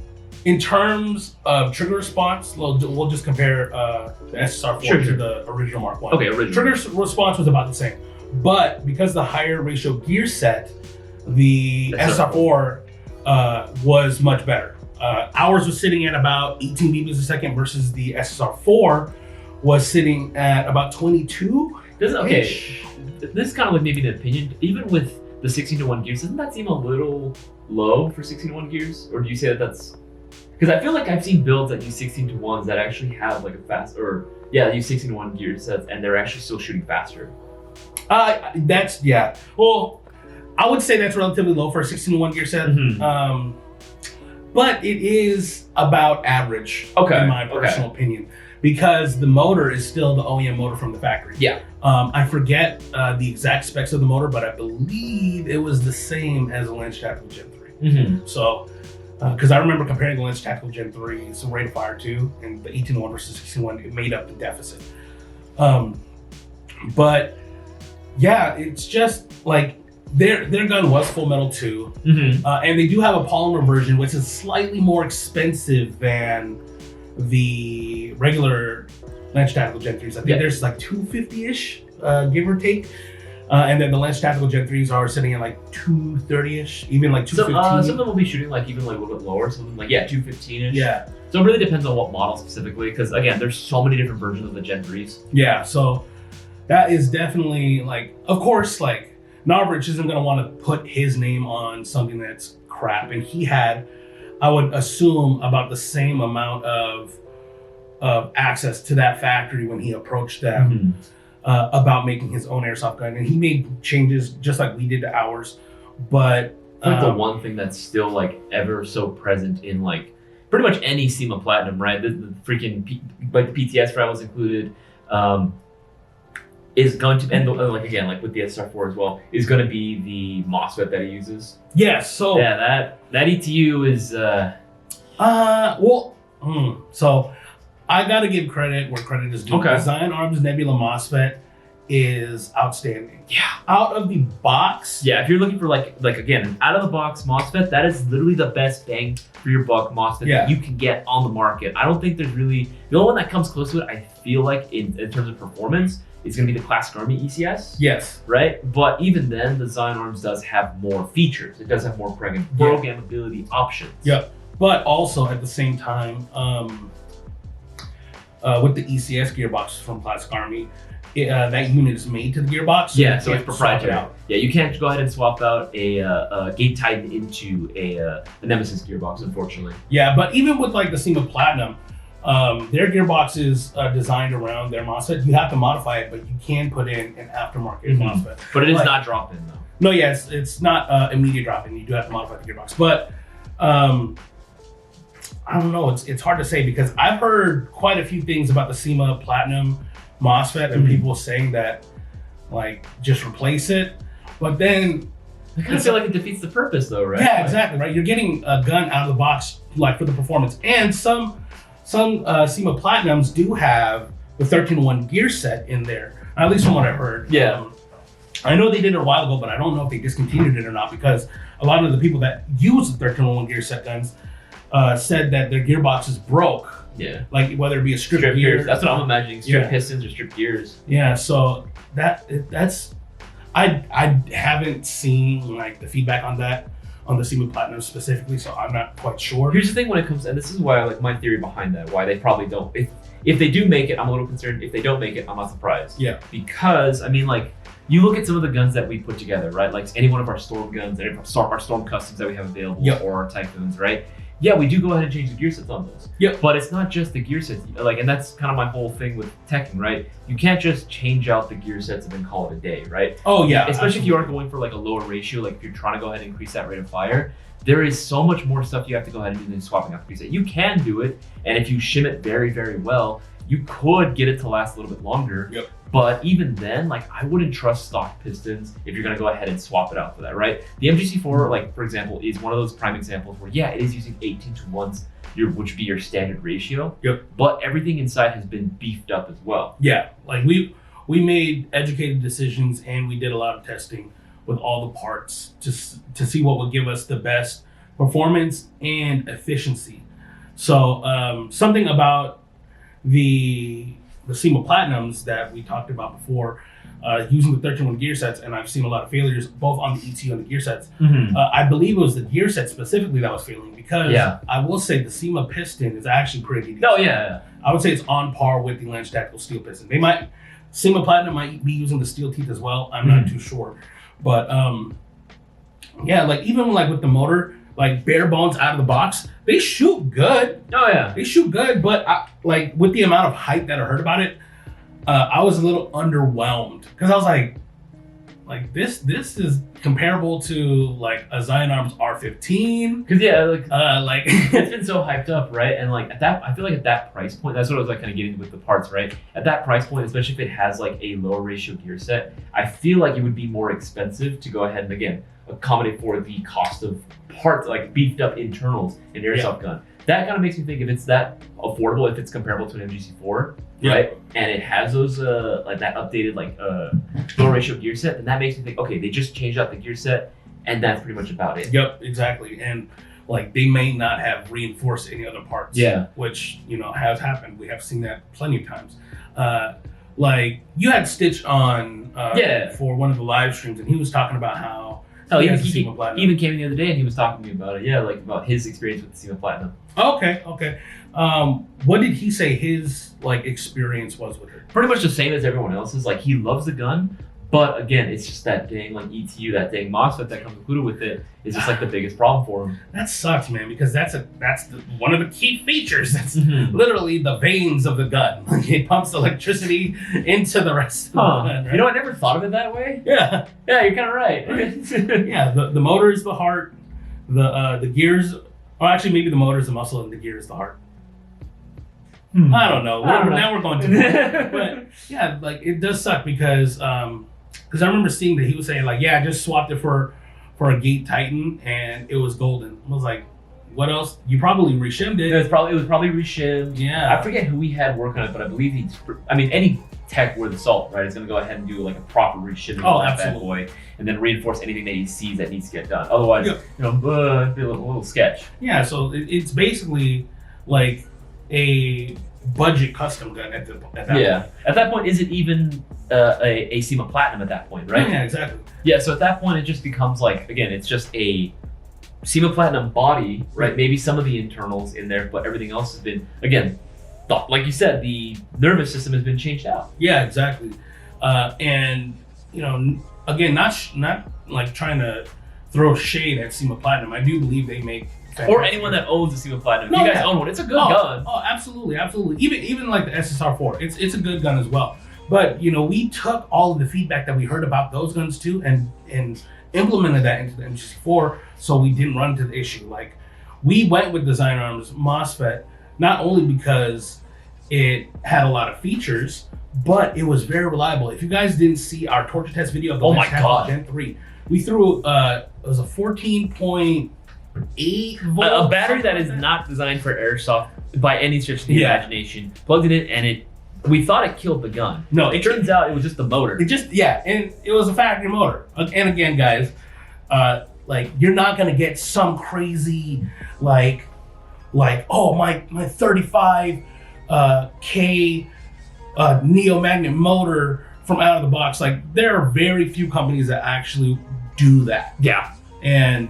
Speaker 2: in terms of trigger response, we'll just compare the SSR4 to the original Mark I.
Speaker 1: Okay, original.
Speaker 2: Trigger response was about the same. But because the higher ratio gear set, the SSR4 was much better. Ours was sitting at about 18 beats a second versus the SSR4 was sitting at about 22.
Speaker 1: This is kind of like maybe an opinion. Even with the 16-to-1 gears, doesn't that seem a little low for 16-to-1 gears? Or do you say that that's... Because I feel like I've seen builds that use 16-to-1s that actually have like they use 16-to-1 gear sets and they're actually still shooting faster.
Speaker 2: Well, I would say that's relatively low for a 16-to-1 gear set. But it is about average, in my personal opinion, because the motor is still the OEM motor from the factory.
Speaker 1: Yeah.
Speaker 2: I forget the exact specs of the motor, but I believe it was the same as the Lynch Tactical Gen 3. So, because I remember comparing the Lynch Tactical Gen 3 to Rate of Fire 2 and the 18-to-1 versus 16-to-1, it made up the deficit. But yeah, it's just like their gun was full metal too, and they do have a polymer version, which is slightly more expensive than the regular Lynch Tactical Gen 3s. I think there's like $250-ish, give or take. And then the Lynch Tactical Gen 3s are sitting at like $230-ish, even like $215.
Speaker 1: Some of them will be shooting like even like a little bit lower. Some of them like $215-ish.
Speaker 2: Yeah.
Speaker 1: So it really depends on what model specifically, because again, there's so many different versions of the Gen 3s.
Speaker 2: Yeah, so that is definitely like, of course, like Narvich isn't going to want to put his name on something that's crap. And he had, I would assume, about the same amount of access to that factory when he approached them about making his own airsoft gun. And he made changes just like we did to ours. But
Speaker 1: I think the one thing that's still like ever so present in like pretty much any SEMA Platinum, right? The freaking like the PTS rivals included, is going to, and like again, like with the SR4 as well, is going to be the MOSFET that he uses.
Speaker 2: yeah, so
Speaker 1: Yeah, that ETU is.
Speaker 2: So I got to give credit where credit is due.
Speaker 1: Okay.
Speaker 2: Zion Arms Nebula MOSFET is outstanding.
Speaker 1: Yeah.
Speaker 2: Out of the box.
Speaker 1: Yeah, if you're looking for like again, an out of the box MOSFET, that is literally the best bang for your buck MOSFET that you can get on the market. I don't think there's really, the only one that comes close to it, I feel like in terms of performance, is going to be the Classic Army ECS.
Speaker 2: Yes.
Speaker 1: Right? But even then, the Zion Arms does have more features. It does have more programmability options.
Speaker 2: Yep. But also at the same time, with the ECS gearbox from Classic Army, that unit is made to the gearbox.
Speaker 1: So it's proprietary. Yeah, you can't go ahead and swap out a Gate Titan into a Nemesis gearbox, unfortunately.
Speaker 2: Yeah, but even with like the SEMA Platinum, their gearbox is designed around their MOSFET. You have to modify it, but you can put in an aftermarket MOSFET.
Speaker 1: But it is not drop-in though.
Speaker 2: No, yeah, it's not immediate drop-in. You do have to modify the gearbox. But I don't know. It's hard to say because I've heard quite a few things about the SEMA Platinum MOSFET and people saying that like just replace it. But then
Speaker 1: I kind of feel like it defeats the purpose though, right?
Speaker 2: Yeah, exactly, right? You're getting a gun out of the box like for the performance. And some SEMA Platinums do have the 13-1 gear set in there, at least from what I've heard.
Speaker 1: Yeah.
Speaker 2: I know they did it a while ago, but I don't know if they discontinued it or not because a lot of the people that use the 13-1 gear set guns said that their gearboxes broke.
Speaker 1: Yeah.
Speaker 2: Like whether it be a strip gear.
Speaker 1: Gears. That's what I'm imagining. Strip pistons or strip gears.
Speaker 2: Yeah, so that's I haven't seen like the feedback on that on the SEMA Platinum specifically, so I'm not quite sure.
Speaker 1: Here's the thing when it comes, and this is why like my theory behind that, why they probably don't. If they do make it, I'm a little concerned. If they don't make it, I'm not surprised.
Speaker 2: Yeah.
Speaker 1: Because I mean, like you look at some of the guns that we put together, right? Like any one of our Storm guns, any of our Storm Customs that we have available, or our Typhoons, right? Yeah, we do go ahead and change the gear sets on those.
Speaker 2: Yep.
Speaker 1: But it's not just the gear sets. Like, and that's kind of my whole thing with Tekken, right? You can't just change out the gear sets and then call it a day, right?
Speaker 2: Oh yeah.
Speaker 1: Especially if you are going for like a lower ratio, like if you're trying to go ahead and increase that rate of fire, there is so much more stuff you have to go ahead and do than swapping out the preset. You can do it, and if you shim it very, very well, you could get it to last a little bit longer.
Speaker 2: Yep.
Speaker 1: But even then, like I wouldn't trust stock pistons if you're gonna go ahead and swap it out for that, right? The MGC4, like for example, is one of those prime examples where it is using 18:1, which would be your standard ratio.
Speaker 2: Yep.
Speaker 1: But everything inside has been beefed up as well.
Speaker 2: Yeah, like we made educated decisions and we did a lot of testing with all the parts to see what would give us the best performance and efficiency. So something about the SEMA Platinums that we talked about before, using the 13-1 gear sets, and I've seen a lot of failures both on the ETU and the gear sets. I believe it was the gear set specifically that was failing because I will say the SEMA piston is actually pretty decent.
Speaker 1: Oh yeah.
Speaker 2: I would say it's on par with the Lance Tactical steel piston. SEMA Platinum might be using the steel teeth as well. I'm not too sure. But like even like with the motor, like bare bones out of the box, they shoot good.
Speaker 1: Oh yeah.
Speaker 2: They shoot good, but like with the amount of hype that I heard about it, I was a little underwhelmed because I was like this is comparable to like a Zion Arms R15.
Speaker 1: Because
Speaker 2: like
Speaker 1: it's been so hyped up, right? And like at that, I feel like at that price point, that's what I was like kind of getting with the parts, right? At that price point, especially if it has like a lower ratio gear set, I feel like it would be more expensive to go ahead and again accommodate for the cost of parts, like beefed up internals in an airsoft gun. That kind of makes me think if it's that affordable, if it's comparable to an MGC4, right? And it has those like that updated like low ratio gear set, then that makes me think, okay, they just changed out the gear set, and that's pretty much about it.
Speaker 2: Yep, exactly. And like they may not have reinforced any other parts.
Speaker 1: Yeah.
Speaker 2: Which has happened. We have seen that plenty of times. Like you had Stitch on for one of the live streams, and he was talking about how
Speaker 1: Oh,
Speaker 2: He
Speaker 1: he,
Speaker 2: has a
Speaker 1: he,
Speaker 2: SEMA
Speaker 1: he
Speaker 2: Platinum.
Speaker 1: even came in the other day and he was talking to me about it. Yeah, like about his experience with the SEMA Platinum.
Speaker 2: Okay. What did he say his like experience was with it?
Speaker 1: Pretty much the same as everyone else's. Like, he loves the gun, but again, it's just that dang like ETU, that dang MOSFET that comes included with it is just like the biggest problem for him.
Speaker 2: That sucks, man, because that's one of the key features. That's
Speaker 1: Mhm.
Speaker 2: literally the veins of the gun. It pumps electricity into the rest of the gun. Right?
Speaker 1: You know, I never thought of it that way.
Speaker 2: Yeah,
Speaker 1: Yeah, you're kind of right.
Speaker 2: yeah. The motor is the heart. The gears. Or actually, maybe the motor is the muscle and the gear is the heart. I don't know. Now we're going to. But yeah, like it does suck because I remember seeing that he was saying like, yeah, I just swapped it for a Gate Titan and it was golden. I was like, what else? You probably reshimmed it.
Speaker 1: It was probably reshimmed.
Speaker 2: Yeah.
Speaker 1: I forget who we had work on it, but I believe any tech worth the salt, right, is going to go ahead and do like a proper reshimming
Speaker 2: Oh,
Speaker 1: of that bad
Speaker 2: absolutely.
Speaker 1: boy, and then reinforce anything that he sees that needs to get done. Otherwise,
Speaker 2: Yeah.
Speaker 1: it'd be a little sketch.
Speaker 2: Yeah, so it's basically like a budget custom gun at that point.
Speaker 1: At that point, is it even a SEMA Platinum at that point, right?
Speaker 2: Yeah, exactly.
Speaker 1: Yeah, so at that point, it just becomes like, again, it's just a SEMA Platinum body, right? Maybe some of the internals in there, but everything else has been, again, like you said, the nervous system has been changed out.
Speaker 2: Yeah, exactly. And you know, again, not like trying to throw shade at SEMA Platinum. I do believe they make
Speaker 1: Or anyone that owns a SEMA Platinum.
Speaker 2: No,
Speaker 1: If you guys
Speaker 2: yeah.
Speaker 1: own one, it's a good gun.
Speaker 2: Oh, absolutely. Even like the SSR4, it's a good gun as well. But you know, we took all of the feedback that we heard about those guns too, and implemented that into the MGC4, so we didn't run into the issue. Like, we went with Design Arms MOSFET not only because it had a lot of features, but it was very reliable. If you guys didn't see our torture test video of the
Speaker 1: Oh my
Speaker 2: Tactical
Speaker 1: God.
Speaker 2: Gen 3, we threw it was a 14.8 volt
Speaker 1: A battery that is not designed for airsoft by any stretch of the
Speaker 2: Yeah.
Speaker 1: imagination. Plugged it in, and we thought it killed the gun.
Speaker 2: No,
Speaker 1: It turns out it was just the motor.
Speaker 2: It just, yeah, and it was a factory motor. And again, guys, like, you're not gonna get some crazy like oh, my 35 K neo magnet motor from out of the box. Like, there are very few companies that actually do that.
Speaker 1: Yeah.
Speaker 2: And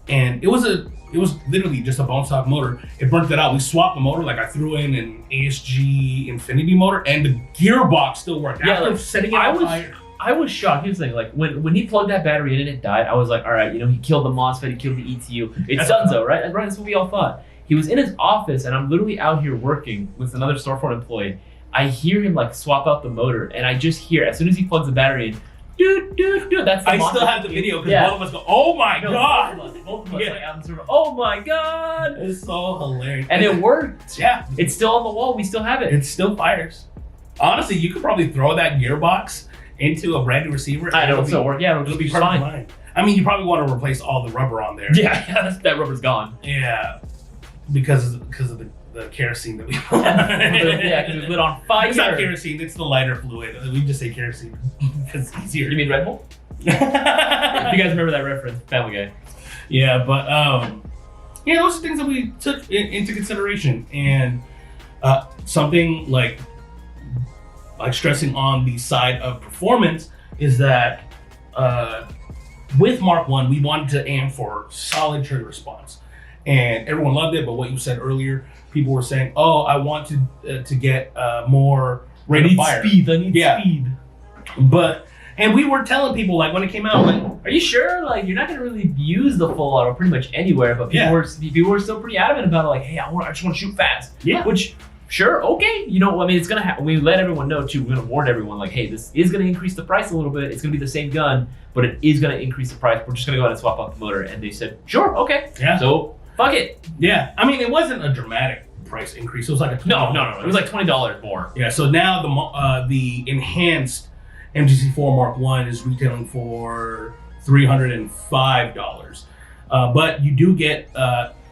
Speaker 2: it was literally just a bone stock motor. It burnt it out. We swapped the motor. Like, I threw in an ASG Infinity motor, and the gearbox still worked.
Speaker 1: Yeah,
Speaker 2: After
Speaker 1: like,
Speaker 2: setting it on fire.
Speaker 1: I was shocked. Here's the thing, like when he plugged that battery in and it died, I was like, all right, he killed the MOSFET, he killed the ETU. It's Dunzo, right? Right, that's what we all thought. He was in his office, and I'm literally out here working with another storefront employee. I hear him like swap out the motor, and I just hear, as soon as he plugs the battery in, dude, that's the
Speaker 2: I still
Speaker 1: MOSFET.
Speaker 2: have the video because
Speaker 1: Yeah.
Speaker 2: both of us go, oh my
Speaker 1: No,
Speaker 2: God.
Speaker 1: both of us
Speaker 2: Yeah.
Speaker 1: like out in the server, oh my God.
Speaker 2: It's so hilarious.
Speaker 1: And it worked.
Speaker 2: yeah,
Speaker 1: It's still on the wall. We still have it.
Speaker 2: it still fires. Honestly, you could probably throw that gearbox into a brand new receiver.
Speaker 1: I
Speaker 2: and
Speaker 1: don't still work. Yeah, it'll
Speaker 2: It'll
Speaker 1: just
Speaker 2: be
Speaker 1: be
Speaker 2: perfectly
Speaker 1: fine.
Speaker 2: fine. I mean, you probably want to replace all the rubber on there.
Speaker 1: Yeah, that rubber's gone.
Speaker 2: Yeah, because of the kerosene that we
Speaker 1: Yeah, because it's lit on fire.
Speaker 2: It's not kerosene, it's the lighter fluid. We just say kerosene because it's easier.
Speaker 1: You mean Red Bull? If you guys remember that reference, Family Guy.
Speaker 2: Yeah, but yeah, those are things that we took into consideration, and something like stressing on the side of performance is that with Mark 1, we wanted to aim for solid trigger response, and everyone loved it. But what you said earlier, people were saying, "Oh, I want to get more rate of fire."
Speaker 1: I need speed.
Speaker 2: And we were telling people, like, when it came out, like,
Speaker 1: Are you sure? Like, you're not gonna really use the full auto pretty much anywhere, but people were still pretty adamant about it. Like, hey, I just want to shoot fast.
Speaker 2: Yeah.
Speaker 1: Which, sure, okay. I mean, it's gonna happen. We let everyone know too. We're gonna warn everyone, like, hey, this is gonna increase the price a little bit. It's gonna be the same gun, but it is gonna increase the price. We're just gonna go ahead and swap out the motor. And they said, sure, okay.
Speaker 2: Yeah.
Speaker 1: So fuck it.
Speaker 2: Yeah, I mean, it wasn't a dramatic price increase. It was like a
Speaker 1: No. It was like $20 more.
Speaker 2: Yeah. So now the enhanced MGC4 Mark 1 is retailing for $305. But you do get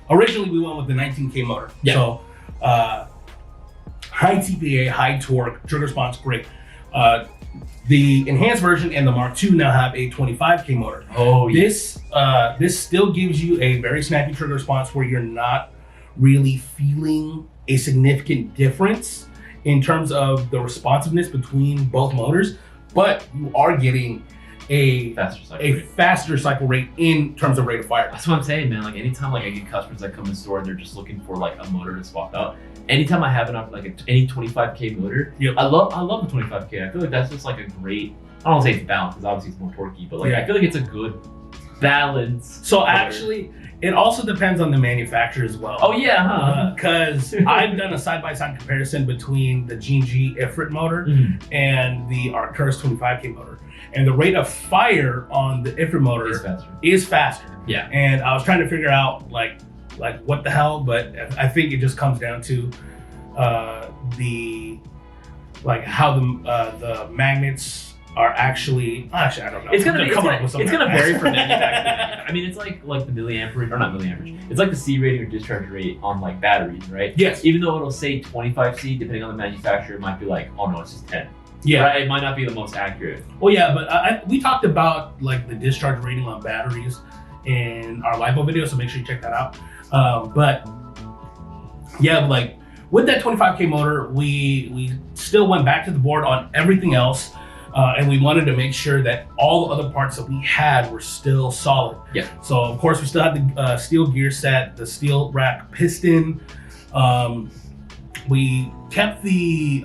Speaker 2: originally we went with the 19K motor.
Speaker 1: Yeah.
Speaker 2: So high TPA, high torque, trigger response great. The enhanced version and the Mark II now have a 25K motor.
Speaker 1: Oh yeah.
Speaker 2: This still gives you a very snappy trigger response where you're not really feeling a significant difference in terms of the responsiveness between both motors, but you are getting a faster cycle rate in terms of rate of fire.
Speaker 1: That's what I'm saying, man. Like anytime like I get customers that come in the store and they're just looking for like a motor to swap out. Anytime I have any 25K motor,
Speaker 2: Yep.
Speaker 1: I love the 25K. I feel like that's just like a great. I don't want to say it's balanced because obviously it's more torquey, but like I feel like it's a good balance.
Speaker 2: So actually, it also depends on the manufacturer as well.
Speaker 1: Oh yeah,
Speaker 2: because I've done a side-by-side comparison between the G&G Ifrit motor and the Arcturus 25K motor, and the rate of fire on the Ifrit motor is faster.
Speaker 1: Yeah,
Speaker 2: and I was trying to figure out like what the hell, but I think it just comes down to how the magnets are actually I don't know.
Speaker 1: It's gonna vary from manufacturer. I mean, it's like the milliamperage, or not milliamperage. It's like the C rating or discharge rate on like batteries, right?
Speaker 2: Yes.
Speaker 1: Even though it'll say 25C, depending on the manufacturer, it might be like, oh no, it's just 10.
Speaker 2: Yeah.
Speaker 1: Right? It might not be the most accurate.
Speaker 2: Well, yeah, but we talked about like the discharge rating on batteries in our LiPo video, so make sure you check that out. But yeah, like with that 25K motor, we still went back to the board on everything else. And we wanted to make sure that all the other parts that we had were still solid.
Speaker 1: Yeah.
Speaker 2: So of course we still had the steel gear set, the steel rack piston. We kept the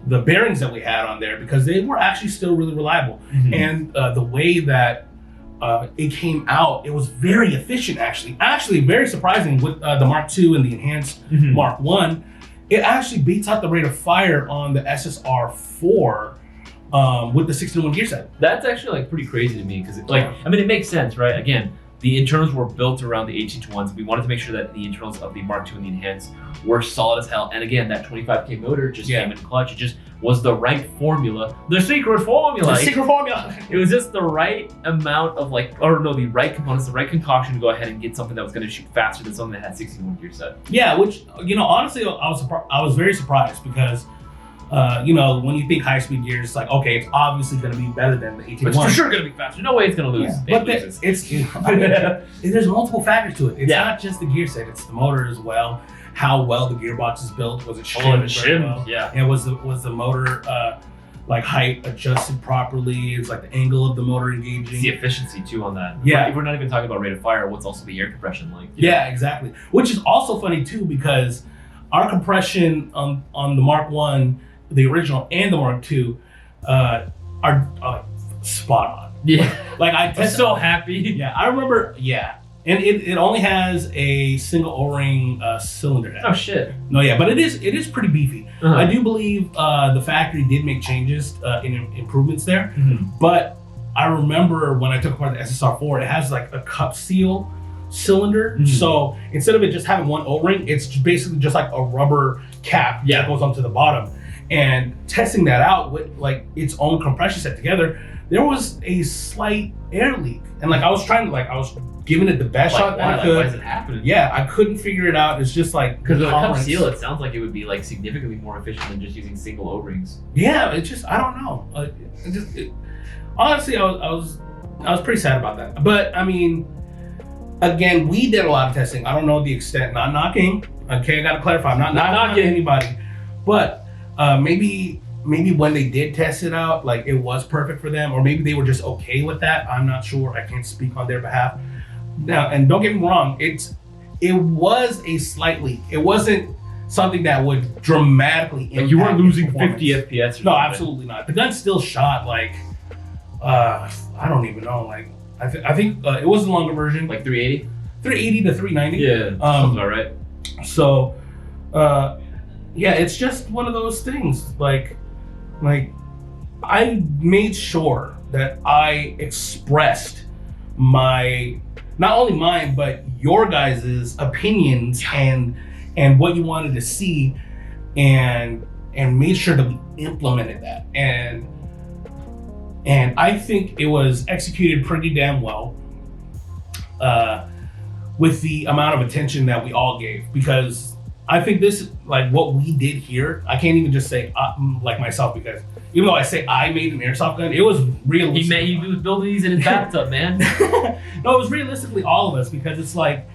Speaker 2: bearings that we had on there because they were actually still really reliable. And the way that it came out, it was very efficient actually. Actually very surprising with the Mark II and the enhanced Mark I. It actually beats out the rate of fire on the SSR4 with the 6-in-1 gear set.
Speaker 1: That's actually like pretty crazy to me because I mean, it makes sense, right? Again, the internals were built around the H221s. We wanted to make sure that the internals of the Mark II and the Enhanced were solid as hell. And again, that 25K motor just came in clutch. It just was the right formula. The secret formula.
Speaker 2: The secret formula.
Speaker 1: It was just the right amount of the right components, the right concoction to go ahead and get something that was going to shoot faster than something that had 6-in-1 gear set.
Speaker 2: Yeah, which, honestly, I was very surprised because when you think high-speed gears, it's like, okay, it's obviously going to be better than the 18-1.
Speaker 1: It's for sure going to be faster. No way it's going to lose.
Speaker 2: Yeah. But there's multiple factors to it. It's not just the gear set; it's the motor as well. How well the gearbox is built. Was it shimmed very well?
Speaker 1: Yeah.
Speaker 2: And was the motor height adjusted properly? It's like the angle of the motor engaging.
Speaker 1: It's the efficiency too on that.
Speaker 2: Yeah.
Speaker 1: If we're not even talking about rate of fire, what's also the air compression like?
Speaker 2: Yeah, exactly. Which is also funny too because our compression on the Mark I, the original, and the Mark II are spot on.
Speaker 1: Yeah.
Speaker 2: Like I'm
Speaker 1: so happy.
Speaker 2: Yeah, I remember. Yeah. And it only has a single O-ring cylinder head.
Speaker 1: Oh shit.
Speaker 2: No, yeah, but it is pretty beefy. I do believe the factory did make changes in improvements there. But I remember when I took apart the SSR4, it has like a cup seal cylinder. So instead of it just having one O-ring, it's basically just like a rubber cap that goes onto the bottom. And testing that out with like its own compression set together, there was a slight air leak. And like I was giving it the best shot I could.
Speaker 1: Why is it happening?
Speaker 2: Yeah, I couldn't figure it out. It's just like
Speaker 1: because with a cup seal, it sounds like it would be like significantly more efficient than just using single O-rings.
Speaker 2: Yeah, it's just I don't know. Honestly, I was pretty sad about that. But I mean, again, we did a lot of testing. I don't know the extent. Not knocking. Okay, I gotta clarify. I'm not knocking anybody. But maybe when they did test it out, like it was perfect for them, or maybe they were just okay with that. I'm not sure. I can't speak on their behalf. Now, and don't get me wrong, it was a slight leak. It wasn't something that would dramatically impact.
Speaker 1: Like you weren't losing 50 FPS.
Speaker 2: No, absolutely not. The gun still shot like I don't even know. Like I think it was the longer version,
Speaker 1: like 380,
Speaker 2: 380 to 390.
Speaker 1: Yeah, sounds about right.
Speaker 2: So, yeah, it's just one of those things. Like I made sure that I expressed not only mine, but your guys' opinions and what you wanted to see, and made sure that we implemented that. And I think it was executed pretty damn well with the amount of attention that we all gave, because I think this, like what we did here, I can't even just say like myself, because even though I say I made an airsoft gun, it was realistic.
Speaker 1: He was building these in his bathtub, man.
Speaker 2: No, it was realistically all of us, because it's I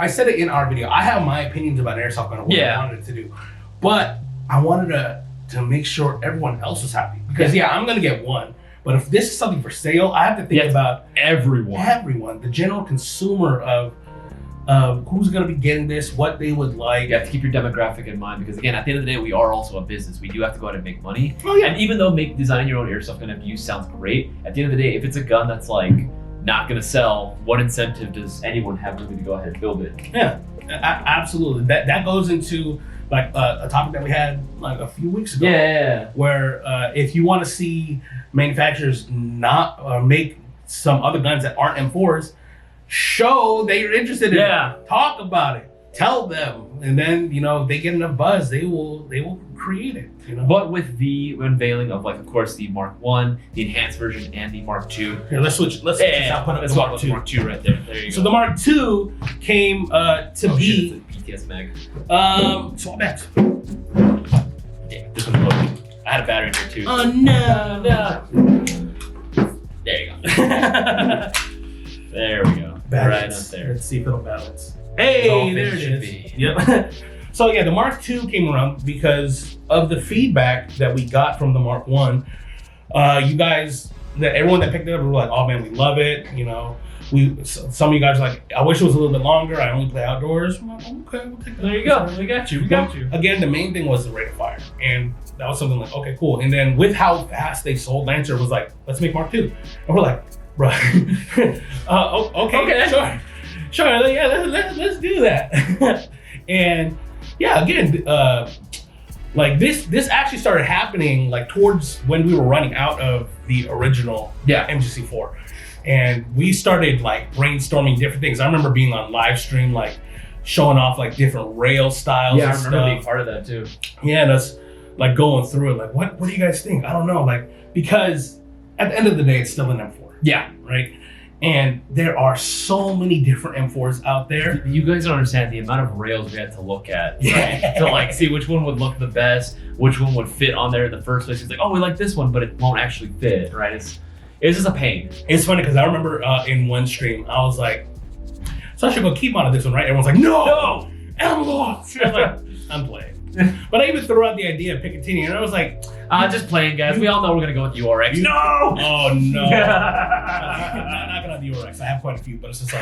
Speaker 2: said it in our video. I have my opinions about airsoft gun and what I wanted it to do, but I wanted to to make sure everyone else was happy. Because I'm gonna get one, but if this is something for sale, I have to think about everyone, the general consumer of who's gonna be getting this, what they would like.
Speaker 1: You have to keep your demographic in mind because again, at the end of the day, we are also a business. We do have to go out and make money.
Speaker 2: Oh yeah.
Speaker 1: And even though designing your own airsoft gun abuse sounds great, at the end of the day, if it's a gun that's like not gonna sell, what incentive does anyone have really to go ahead and build it?
Speaker 2: Yeah, absolutely. That goes into like a topic that we had like a few weeks ago.
Speaker 1: Yeah.
Speaker 2: Where if you want to see manufacturers not make some other guns that aren't M4s, show that you're interested in it. Talk about it. Tell them, and then if they get enough buzz, they will create it.
Speaker 1: But with the unveiling of of course the Mark 1, the enhanced version, and the Mark 2.
Speaker 2: Here, let's switch. Let's
Speaker 1: talk about the Mark 2 right there. There you go.
Speaker 2: So the Mark 2 came to be
Speaker 1: PTS mag.
Speaker 2: swap backs.
Speaker 1: Damn, this one's broken. I had a battery in here too.
Speaker 2: Oh no!
Speaker 1: There you go. There we go. Right up there.
Speaker 2: Let's see if it'll balance. Hey, there it is. Yep. So the Mark II came around because of the feedback that we got from the Mark 1. You guys, everyone that picked it up were like, "Oh man, we love it." Some of you guys are like, "I wish it was a little bit longer. I only play outdoors." I'm like, "Okay, we'll take that."
Speaker 1: There you go. We got you. We got you.
Speaker 2: Again, the main thing was the rate of fire, and that was something like, okay, cool. And then with how fast they sold, Lancer was like, "Let's make Mark II," and we're like, "Bro, okay, sure, yeah, let's do that." And again, this actually started happening towards when we were running out of the original MGC4, and we started brainstorming different things. I remember being on live stream, showing off different rail styles.
Speaker 1: Yeah,
Speaker 2: and
Speaker 1: I remember being
Speaker 2: stuff.
Speaker 1: part of that too.
Speaker 2: Yeah, and us going through it, what do you guys think? I don't know, because at the end of the day, it's still an M4.
Speaker 1: Yeah,
Speaker 2: right. And there are so many different M4s out there.
Speaker 1: You guys don't understand the amount of rails we had to look at to see which one would look the best, which one would fit on there in the first place. It's like, oh, we like this one, but it won't actually fit, right? It's just a pain.
Speaker 2: It's funny because I remember in one stream, I was like, so I should go keep on this one, right? Everyone's like, no, M4. I was like, I'm playing. But I even threw out the idea of Picatinny, and I was like,
Speaker 1: just playing, guys. We all know we're going to go with the URX.
Speaker 2: No! Oh, no. I'm not going to have the URX. I have quite a few, but it's just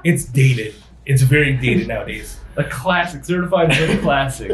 Speaker 2: it's dated. It's very dated nowadays.
Speaker 1: A classic, certified good classic.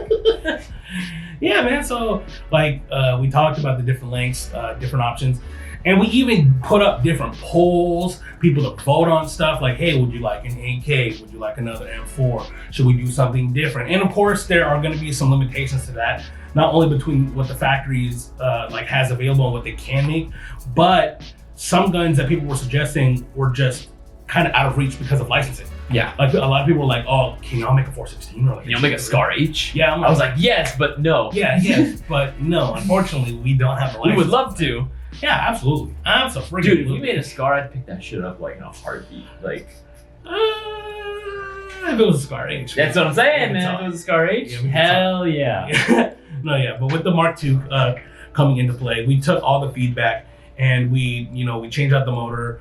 Speaker 2: Yeah, man. So, we talked about the different lengths, different options. And we even put up different polls, people to vote on stuff hey, would you like an AK? Would you like another M4? Should we do something different? And of course, there are going to be some limitations to that, not only between what the factories has available and what they can make, but some guns that people were suggesting were just kind of out of reach because of licensing.
Speaker 1: Yeah.
Speaker 2: A lot of people were like, "Oh, can y'all make a 416?" Or
Speaker 1: can y'all make a Scar H?
Speaker 2: Yeah.
Speaker 1: I was like, yes, but no.
Speaker 2: Yeah, yes, but no. Unfortunately, we don't have the license.
Speaker 1: We would love to.
Speaker 2: Yeah, absolutely. Absolutely.
Speaker 1: Dude, if we made a Scar, I'd pick that shit up in a heartbeat.
Speaker 2: If it was a Scar H.
Speaker 1: That's what I'm saying, man. If it was a Scar H, hell yeah.
Speaker 2: No, yeah. But with the Mark II coming into play, we took all the feedback and we changed out the motor.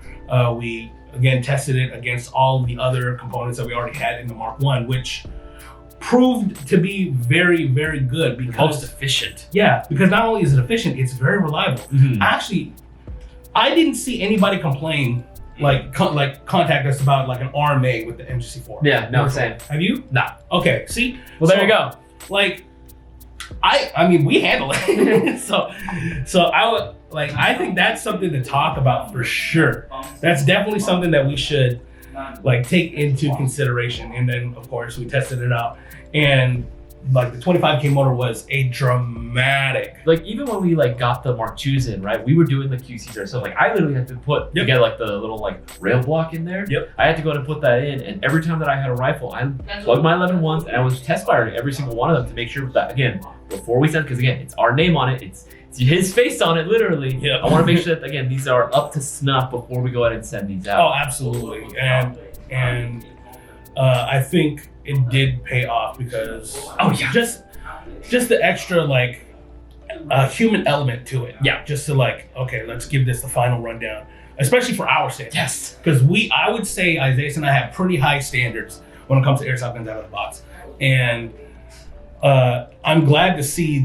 Speaker 2: We again tested it against all the other components that we already had in the Mark I, which proved to be very, very good because
Speaker 1: most efficient.
Speaker 2: Yeah, because not only is it efficient, it's very reliable.
Speaker 1: Mm-hmm.
Speaker 2: Actually, I didn't see anybody complain contact us about an RMA with the MGC4.
Speaker 1: Yeah, no, same.
Speaker 2: Have you?
Speaker 1: Nah.
Speaker 2: Okay, see?
Speaker 1: Well, there you go.
Speaker 2: I mean, we handle it. so I would I think that's something to talk about for sure. That's definitely something that we should take into consideration. And then of course we tested it out, and the 25K motor was a dramatic.
Speaker 1: Even when we got the Mark IIs in, right? We were doing the QCs ourselves. I literally had to put together the little rail block in there.
Speaker 2: Yep.
Speaker 1: I had to go and put that in, and every time that I had a rifle, I plugged my 11-1s and I was test firing every single one of them to make sure that again before we send, because again it's our name on it, it's his face on it literally.
Speaker 2: Yep.
Speaker 1: I want to make sure that again these are up to snuff before we go ahead and send these out.
Speaker 2: Oh, absolutely. And I think it did pay off because just the extra human element to it.
Speaker 1: Yeah.
Speaker 2: Just to okay, let's give this the final rundown, especially for our standards.
Speaker 1: Yes.
Speaker 2: Because I would say Isaiah and I have pretty high standards when it comes to airsoft guns out of the box, and I'm glad to see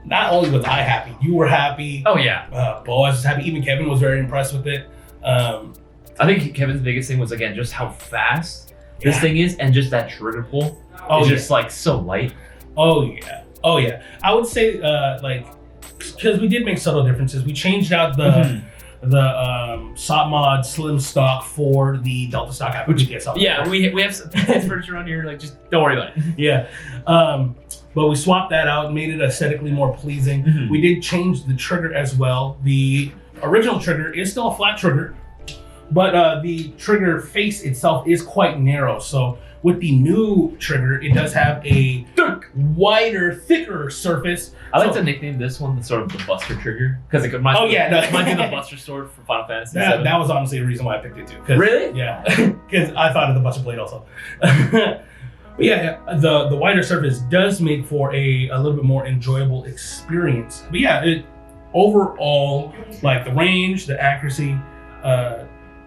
Speaker 2: not only was I happy, you were happy.
Speaker 1: Oh yeah.
Speaker 2: Boaz was happy. Even Kevin was very impressed with it.
Speaker 1: I think Kevin's biggest thing was again just how fast this thing is, and just that trigger pull.
Speaker 2: Oh,
Speaker 1: it's just like so light.
Speaker 2: Oh yeah. Oh yeah. I would say like because we did make subtle differences. We changed out the SOP mod slim stock for the Delta stock, which you saw.
Speaker 1: Yeah, we have some furniture on here. Like, just don't worry about it.
Speaker 2: Yeah. But we swapped that out and made it aesthetically more pleasing.
Speaker 1: Mhm.
Speaker 2: We did change the trigger as well. The original trigger is still a flat trigger, but the trigger face itself is quite narrow. So with the new trigger, it does have a wider, thicker surface.
Speaker 1: I like to nickname this one the sort of the Buster trigger because it reminds me of the Buster sword from Final Fantasy.
Speaker 2: That was honestly the reason why I picked it too.
Speaker 1: Really?
Speaker 2: Yeah, because I thought of the Buster blade also. But yeah, the wider surface does make for a little bit more enjoyable experience. But yeah, it overall, like the range, the accuracy,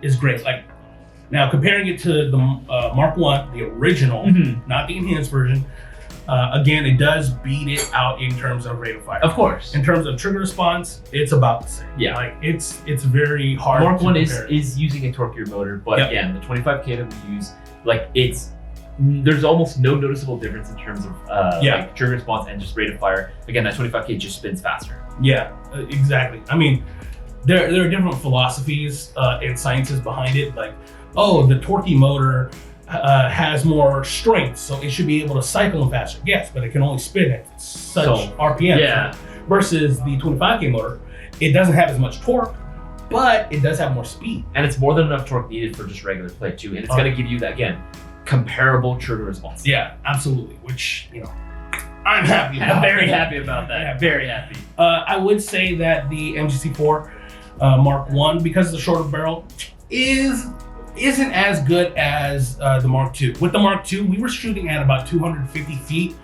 Speaker 2: is great. Like now comparing it to the Mark 1, the original, not the enhanced version, again, it does beat it out in terms of rate of fire.
Speaker 1: Of course.
Speaker 2: In terms of trigger response, it's about the same.
Speaker 1: Yeah.
Speaker 2: Like it's very hard.
Speaker 1: Mark
Speaker 2: to
Speaker 1: 1
Speaker 2: compare.
Speaker 1: is using a torquier motor, but
Speaker 2: Yep.
Speaker 1: again, the 25K that we use, like there's almost no noticeable difference in terms of like trigger response and just rate of fire. Again, that 25K just spins faster.
Speaker 2: Yeah, exactly. I mean, there are different philosophies and sciences behind it. Like, oh, the torquey motor has more strength, so it should be able to cycle faster. Yes, but it can only spin at such RPM.
Speaker 1: Yeah.
Speaker 2: Versus the 25K motor, it doesn't have as much torque, but it does have more speed.
Speaker 1: And it's more than enough torque needed for just regular play too. And it's going to give you that, again, comparable trigger response.
Speaker 2: Yeah, absolutely. Which, I'm happy about.
Speaker 1: I'm very happy about that.
Speaker 2: Yeah.
Speaker 1: Very happy.
Speaker 2: I would say that the MGC4 Mark 1, because of the shorter barrel, isn't as good as the Mark 2. With the Mark 2, we were shooting at about 250 feet.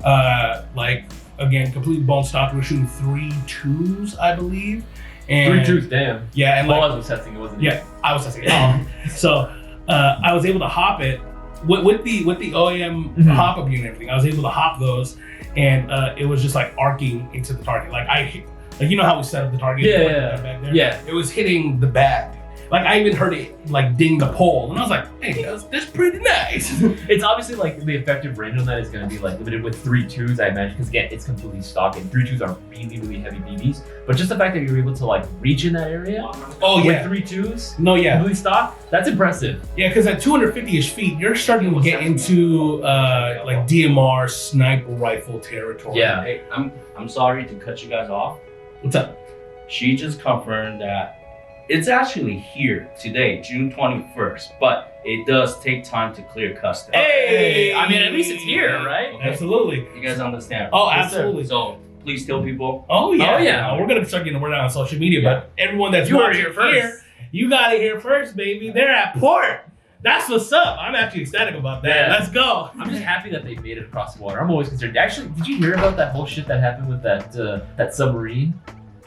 Speaker 2: Again, completely bone stock. We were shooting 3.2s, I believe. And
Speaker 1: 3.2s, damn.
Speaker 2: Yeah, and
Speaker 1: Boaz was testing it, wasn't he?
Speaker 2: Yeah, I was testing it. So I was able to hop it with the OEM hop up unit and everything. I was able to hop those, and it was just like arcing into the target. Like you know how we set up the target? Back there?
Speaker 1: Yeah.
Speaker 2: It was hitting the bag. Like I even heard it like ding the pole, and I was like, "Hey, that's pretty nice."
Speaker 1: It's obviously like the effective range on that is going to be like limited with 3.2s, I imagine, because again, it's completely stock, and 3.2s are really, really heavy BBs. But just the fact that you're able to like reach in that area, with 3.2s, completely stock, that's impressive.
Speaker 2: Yeah, because at 250-ish feet, you're starting to get into like DMR sniper rifle territory.
Speaker 1: Yeah.
Speaker 4: Hey, I'm sorry to cut you guys off.
Speaker 2: What's up?
Speaker 4: She just confirmed that it's actually here today, June 21st, but it does take time to clear custom.
Speaker 1: Hey, I mean, at least it's here, right?
Speaker 4: Okay.
Speaker 2: Absolutely.
Speaker 4: You guys understand?
Speaker 2: Oh,
Speaker 1: Yes, sir.
Speaker 2: absolutely.
Speaker 4: So please tell people.
Speaker 2: Oh yeah.
Speaker 1: Oh, yeah.
Speaker 2: We're gonna start getting the word out on social media, but everyone that's
Speaker 1: You heard
Speaker 2: watching
Speaker 1: it here first.
Speaker 2: you got it here first, baby. They're at port. That's what's up. I'm actually ecstatic about that.
Speaker 1: Yeah.
Speaker 2: Let's go.
Speaker 1: I'm just happy that they made it across the water. I'm always concerned. Actually, did you hear about that whole shit that happened with that submarine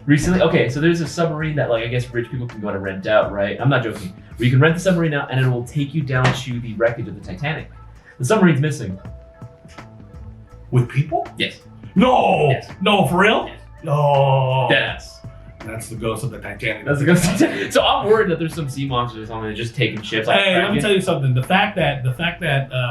Speaker 1: recently? Okay, so there's a submarine that like I guess rich people can go and rent out, right? I'm not joking. Where you can rent the submarine out and it will take you down to the wreckage of the Titanic. The submarine's missing.
Speaker 2: With people?
Speaker 1: Yes.
Speaker 2: No.
Speaker 1: Yes.
Speaker 2: No, for real?
Speaker 1: Yes.
Speaker 2: No.
Speaker 1: Deadass.
Speaker 2: That's the ghost of the Titanic.
Speaker 1: That's a good Titanic. So I'm worried that there's some sea monsters or something that just taking ships. Like,
Speaker 2: Hey, let me tell you something. The fact that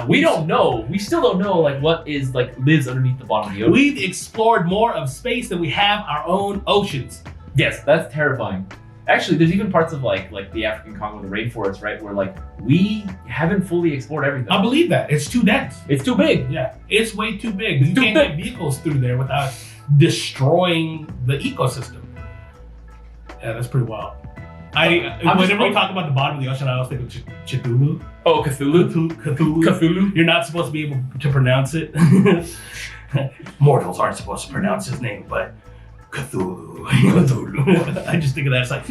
Speaker 1: we don't know. We still don't know like what is like lives underneath the bottom of the ocean.
Speaker 2: we've explored more of space than we have our own oceans.
Speaker 1: Yes, that's terrifying. Actually, there's even parts of like the African Congo, the rainforest, right, where like we haven't fully explored everything.
Speaker 2: I believe that. It's too dense.
Speaker 1: It's too big.
Speaker 2: Yeah, it's way too big. You
Speaker 1: Too
Speaker 2: can't get vehicles through there without destroying the ecosystem. Yeah, that's pretty wild. Whenever we talk about the bottom of the ocean, I always think of Cthulhu.
Speaker 1: Oh, Cthulhu.
Speaker 2: Cthulhu. You're not supposed to be able to pronounce it. Mortals aren't supposed to pronounce his name, but Cthulhu. Cthulhu. I just think of that. It's like,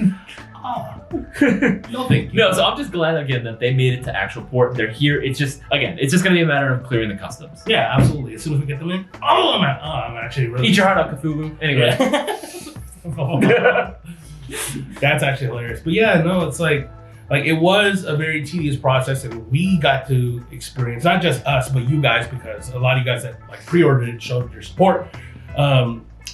Speaker 2: no thank you.
Speaker 1: No, so I'm just glad again that they made it to actual port. They're here. It's just gonna be a matter of clearing the customs.
Speaker 2: Yeah, absolutely. As soon as we get them in, I'm actually really.
Speaker 1: Eat your heart out, Cthulhu. Anyway.
Speaker 2: Yeah. That's actually hilarious. But yeah, no, it's like it was a very tedious process, and we got to experience not just us, but you guys, because a lot of you guys that like pre-ordered it showed your support.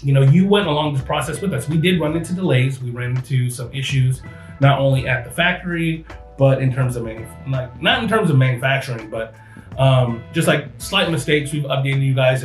Speaker 2: you went along this process with us. We did run into delays. We ran into some issues, not only at the factory, but in terms of not in terms of manufacturing, but just like slight mistakes. We've updated you guys.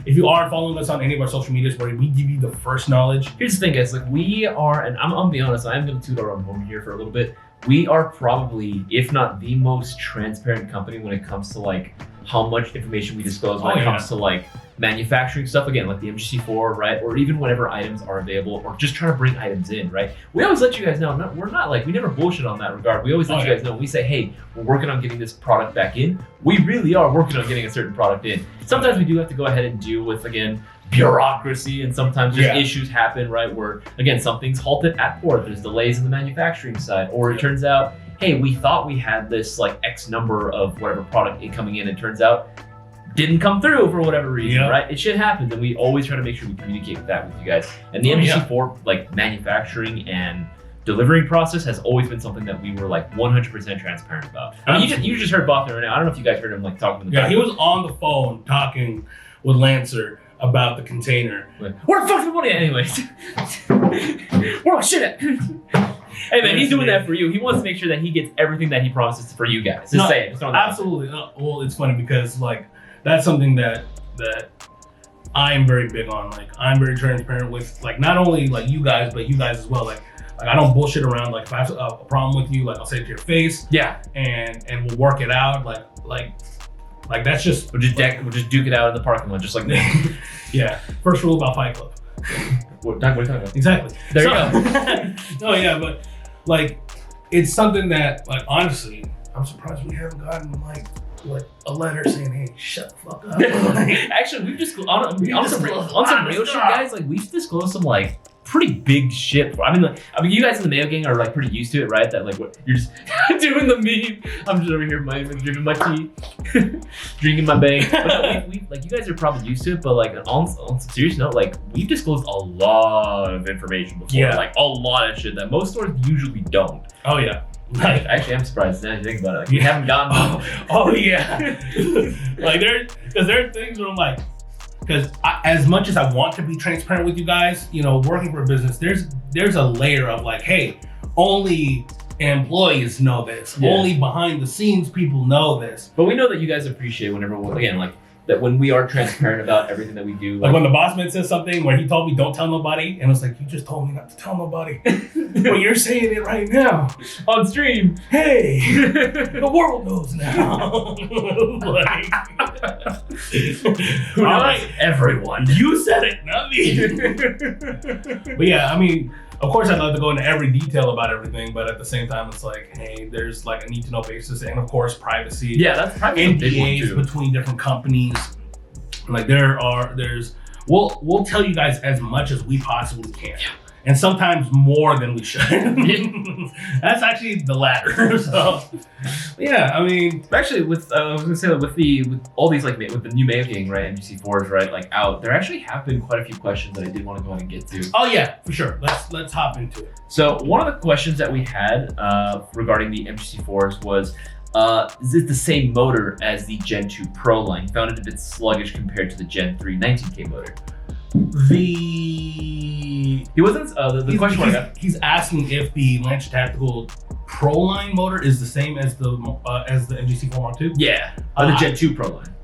Speaker 2: If you are following us on any of our social medias, where we give you the first knowledge.
Speaker 1: Here's the thing, guys. Like, we are, and I'm gonna be honest, I am gonna toot our own horn here for a little bit. We are probably, if not the most transparent company when it comes to like how much information we disclose when it comes to like manufacturing stuff, again, like the MGC4, right? Or even whatever items are available, or just trying to bring items in, right? We always let you guys know, we're not like, we never bullshit on that regard. We always let you guys know, when we say, hey, we're working on getting this product back in, we really are working on getting a certain product in. Sometimes we do have to go ahead and deal with, again, bureaucracy, and sometimes just issues happen, right? Where, again, something's halted at port, there's delays in the manufacturing side, or it turns out, hey, we thought we had this like X number of whatever product coming in, and it turns out didn't come through for whatever reason, right? It shit happens, and we always try to make sure we communicate with that with you guys. And the MGC4 like manufacturing and delivery process has always been something that we were like 100% transparent about. I mean, you just heard Bachner right now. I don't know if you guys heard him like talking.
Speaker 2: He was on the phone talking with Lancer about the container.
Speaker 1: Where the fuck's the money at anyways? Where shit at? Hey man, he's doing that for you. He wants to make sure that he gets everything that he promises for you guys. Just say it. Just
Speaker 2: absolutely. Well, it's funny because like that's something that I am very big on. Like, I'm very transparent with like not only like you guys, but you guys as well. Like I don't bullshit around. Like if I have a problem with you, like I'll say it to your face.
Speaker 1: Yeah.
Speaker 2: And we'll work it out. Like that's just
Speaker 1: we'll just duke it out in the parking lot, just like that.
Speaker 2: Yeah. First rule about Fight Club.
Speaker 1: What are you talking about?
Speaker 2: Exactly.
Speaker 1: There you go.
Speaker 2: No, yeah, but like it's something that like honestly, I'm surprised we haven't gotten like a letter saying, "Hey, shut the fuck up."
Speaker 1: Actually, we've just on some real shit, guys. Like we've disclosed some like pretty big shit. I mean, you guys in the Mayo Gang are like pretty used to it, right? That like what you're just doing the meme. I'm just over here drinking my tea, drinking my bang. But no, we like you guys are probably used to it. But like on some serious note, like we've disclosed a lot of information before. Like a lot of shit that most stores usually don't.
Speaker 2: Oh yeah.
Speaker 1: Like, actually, I'm surprised now you think about it. Like, we haven't gotten.
Speaker 2: Oh yeah. Like there are things where I'm like, because as much as I want to be transparent with you guys, working for a business, there's a layer of like, hey, only employees know this. Yeah. Only behind the scenes people know this.
Speaker 1: But we know that you guys appreciate whenever, again, like that when we are transparent about everything that we do.
Speaker 2: Like when the boss man says something where he told me don't tell nobody, and it's like, you just told me not to tell nobody. But you're saying it right now.
Speaker 1: On stream.
Speaker 2: Hey, the world knows now. Like,
Speaker 1: all right, everyone.
Speaker 2: You said it, not me. But yeah, I mean, of course I'd love to go into every detail about everything, but at the same time, it's like, hey, there's like a need to know basis, and of course privacy.
Speaker 1: Yeah, that's privacy.
Speaker 2: NDAs between different companies. Like we'll tell you guys as much as we possibly can. Yeah. And sometimes more than we should. That's actually the latter. So, yeah, I mean,
Speaker 1: actually, with I was gonna say that with all these like with the new Mayo Gang, right, MGC4s, right, like out, there actually have been quite a few questions that I did want to go ahead and get to.
Speaker 2: Oh yeah, for sure. Let's hop into it.
Speaker 1: So one of the questions that we had regarding the MGC4s was, is it the same motor as the Gen 2 Pro line? Found it a bit sluggish compared to the Gen 3 19K motor. He wasn't the question.
Speaker 2: He's asking if the Lancer Tactical Pro line motor is the same as the MGC4 Mark II.
Speaker 1: Yeah, the Gen 2 Pro line.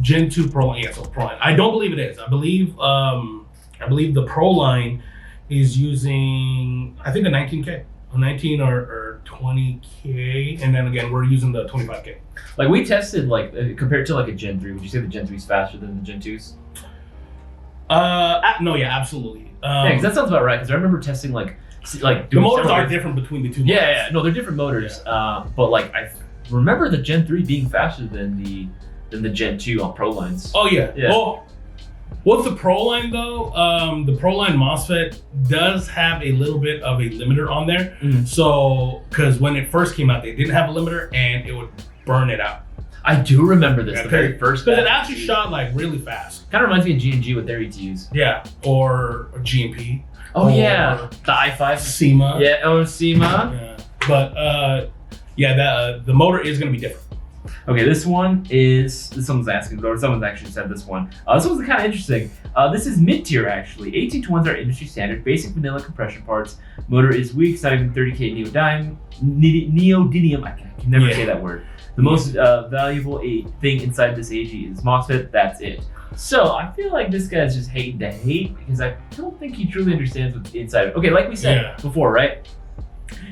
Speaker 2: Gen 2 Pro line, yeah, so Pro line. I don't believe it is. I believe the Pro line is using I think a 19K, a 19 or 20K, and then again we're using the 25K.
Speaker 1: Like we tested like compared to like a Gen 3. Would you say the Gen 3 is faster than the Gen 2s?
Speaker 2: No, yeah, absolutely.
Speaker 1: Yeah, because that sounds about right. Because I remember testing like
Speaker 2: the motors are different between the two.
Speaker 1: Yeah, no, they're different motors. Yeah. But like I remember the Gen 3 being faster than the Gen 2 on Pro lines.
Speaker 2: Oh yeah. Well, with the Pro line though, the Pro line MOSFET does have a little bit of a limiter on there. Mm-hmm. So, because when it first came out, they didn't have a limiter, and it would burn it out.
Speaker 1: I do remember this, the very first.
Speaker 2: Because it actually shot like really fast.
Speaker 1: Kind of reminds me of G&G with their ETUs.
Speaker 2: Yeah, or GMP.
Speaker 1: Oh yeah, the i5.
Speaker 2: SEMA.
Speaker 1: Yeah, SEMA.
Speaker 2: Yeah. But the motor is going to be different.
Speaker 1: Okay, this someone's asking, or someone's actually said this one. This one's kind of interesting. This is mid-tier actually. 18 to 1s are industry standard, basic vanilla compression parts. Motor is weak, it's not even 30K neodymium. I can never say that word. The most valuable thing inside this AG is MOSFET, that's it. So I feel like this guy's just hating to hate because I don't think he truly understands what's inside of it. Okay, like we said before, right?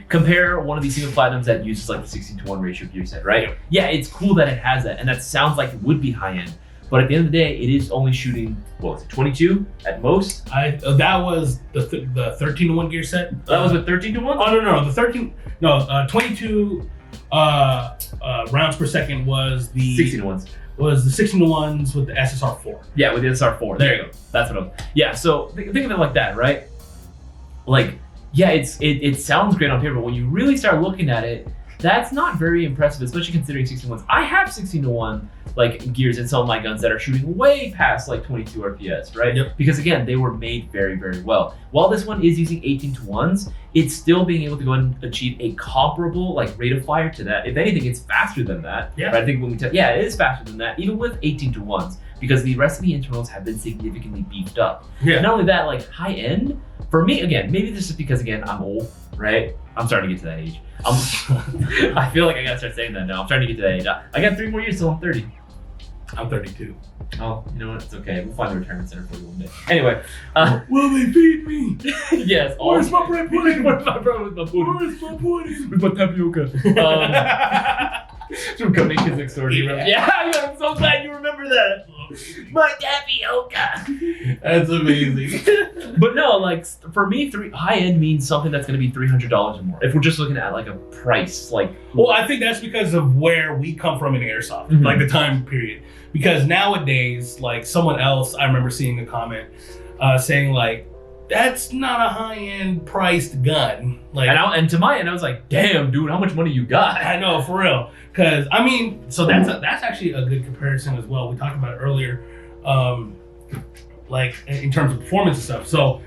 Speaker 1: Compare one of these single platinums that uses like the 16:1 ratio gear set, right? Yeah, it's cool that it has that, and that sounds like it would be high end. But at the end of the day, it is only shooting, what was it, 22 at most?
Speaker 2: That was the 13-to-1 gear set.
Speaker 1: That was with 13 to 1?
Speaker 2: Oh no, 22 rounds per second was the
Speaker 1: 16 to 1s.
Speaker 2: Was the 16-to-1s with the SSR4.
Speaker 1: Yeah, with the SSR4. There you go. That's what I was. Yeah, so think of it like that, right? Like, yeah, it sounds great on paper, but when you really start looking at it, that's not very impressive, especially considering 16-to-1s. I have 16-to-1 like gears in some of my guns that are shooting way past like 22 RPS, right?
Speaker 2: Yep.
Speaker 1: Because again, they were made very, very well. While this one is using 18-to-1s, it's still being able to go and achieve a comparable like rate of fire to that. If anything, it's faster than that.
Speaker 2: Yeah.
Speaker 1: Right? I think when we it is faster than that, even with 18-to-1s, because the rest of the internals have been significantly beefed up.
Speaker 2: Yeah.
Speaker 1: And not only that, like high end, for me, again, maybe this is because again, I'm old, right? I'm starting to get to that age. I feel like I gotta start saying that now. I'm starting to get to that age. I got 3 more years till I'm 30.
Speaker 2: I'm 32.
Speaker 1: Oh, you know what? It's okay. We'll find a retirement center for you one day. Anyway.
Speaker 2: Will they feed me?
Speaker 1: Yes.
Speaker 2: Where's my bread pudding?
Speaker 1: Where's my bread with my pudding?
Speaker 2: Where's my pudding?
Speaker 1: With my tapioca. From Cody Kids Next Door. Yeah, I'm so glad you remember that. My tapioca.
Speaker 2: That's amazing.
Speaker 1: But no, like for me, high end means something that's going to be $300 or more. If we're just looking at like a price, like.
Speaker 2: Well, I think that's because of where we come from in airsoft, like the time period. Because nowadays, like someone else, I remember seeing a comment saying like, "That's not a high-end priced gun." Like,
Speaker 1: and to my end, I was like, "Damn, dude, how much money you got?"
Speaker 2: I know, for real. Because I mean, so that's actually a good comparison as well. We talked about it earlier, like in terms of performance and stuff. So,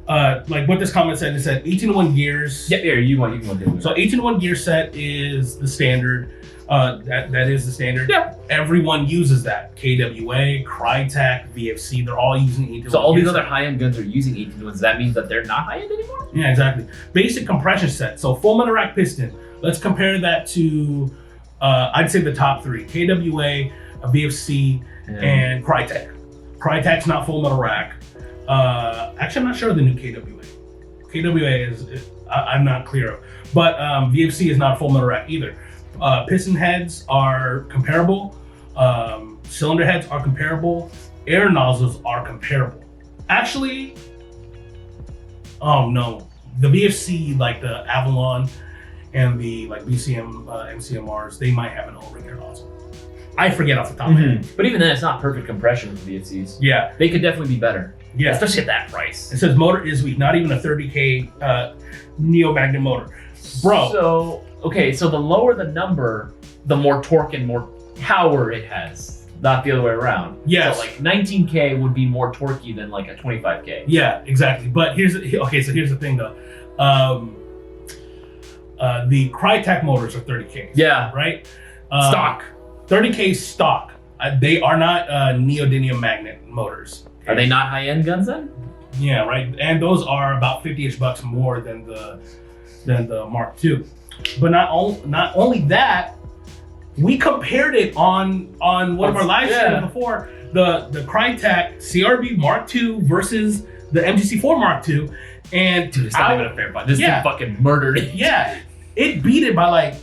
Speaker 2: like what this comment said, it said 18-to-1 gears.
Speaker 1: Yeah, you can go do it.
Speaker 2: So 18-to-1 gear set is the standard. That is the standard.
Speaker 1: Yeah.
Speaker 2: Everyone uses that. KWA, Crytek, VFC, they're all using 18-to-1.
Speaker 1: So all these other high-end guns are using 18-to-1s. That means that they're not high-end anymore?
Speaker 2: Yeah, exactly. Basic compression set. So full metal rack piston. Let's compare that to, I'd say the top 3. KWA, VFC, and Crytek. Crytek's not full metal rack. Actually, I'm not sure of the new KWA. KWA is I'm not clear of. But VFC is not full metal rack either. Piston heads are comparable. Cylinder heads are comparable. Air nozzles are comparable. Actually, oh no. The VFC, like the Avalon and the like BCM MCMRs, they might have an O-ring air nozzle. I forget off the top of my head.
Speaker 1: But even then, it's not perfect compression with the VFCs.
Speaker 2: Yeah.
Speaker 1: They could definitely be better.
Speaker 2: Yeah.
Speaker 1: Especially at that price.
Speaker 2: It says motor is weak, not even a 30K Neo Magnet motor. Bro.
Speaker 1: So the lower the number, the more torque and more power it has. Not the other way around.
Speaker 2: Yes.
Speaker 1: So like 19K would be more torquey than like a 25K.
Speaker 2: Yeah, exactly. But here's the thing though. The Crytek motors are 30K.
Speaker 1: Yeah.
Speaker 2: Right?
Speaker 1: Stock.
Speaker 2: 30K stock. They are not neodymium magnet motors.
Speaker 1: Are they not high-end guns then?
Speaker 2: Yeah, right. And those are about $50-ish more than the Mark II. But not only that, we compared it on one of our live streams before, the Crytek CRB Mark II versus the MGC4 Mark II, and
Speaker 1: dude, it's not even a fair fight. This thing fucking murdered it.
Speaker 2: Yeah, it beat it by like,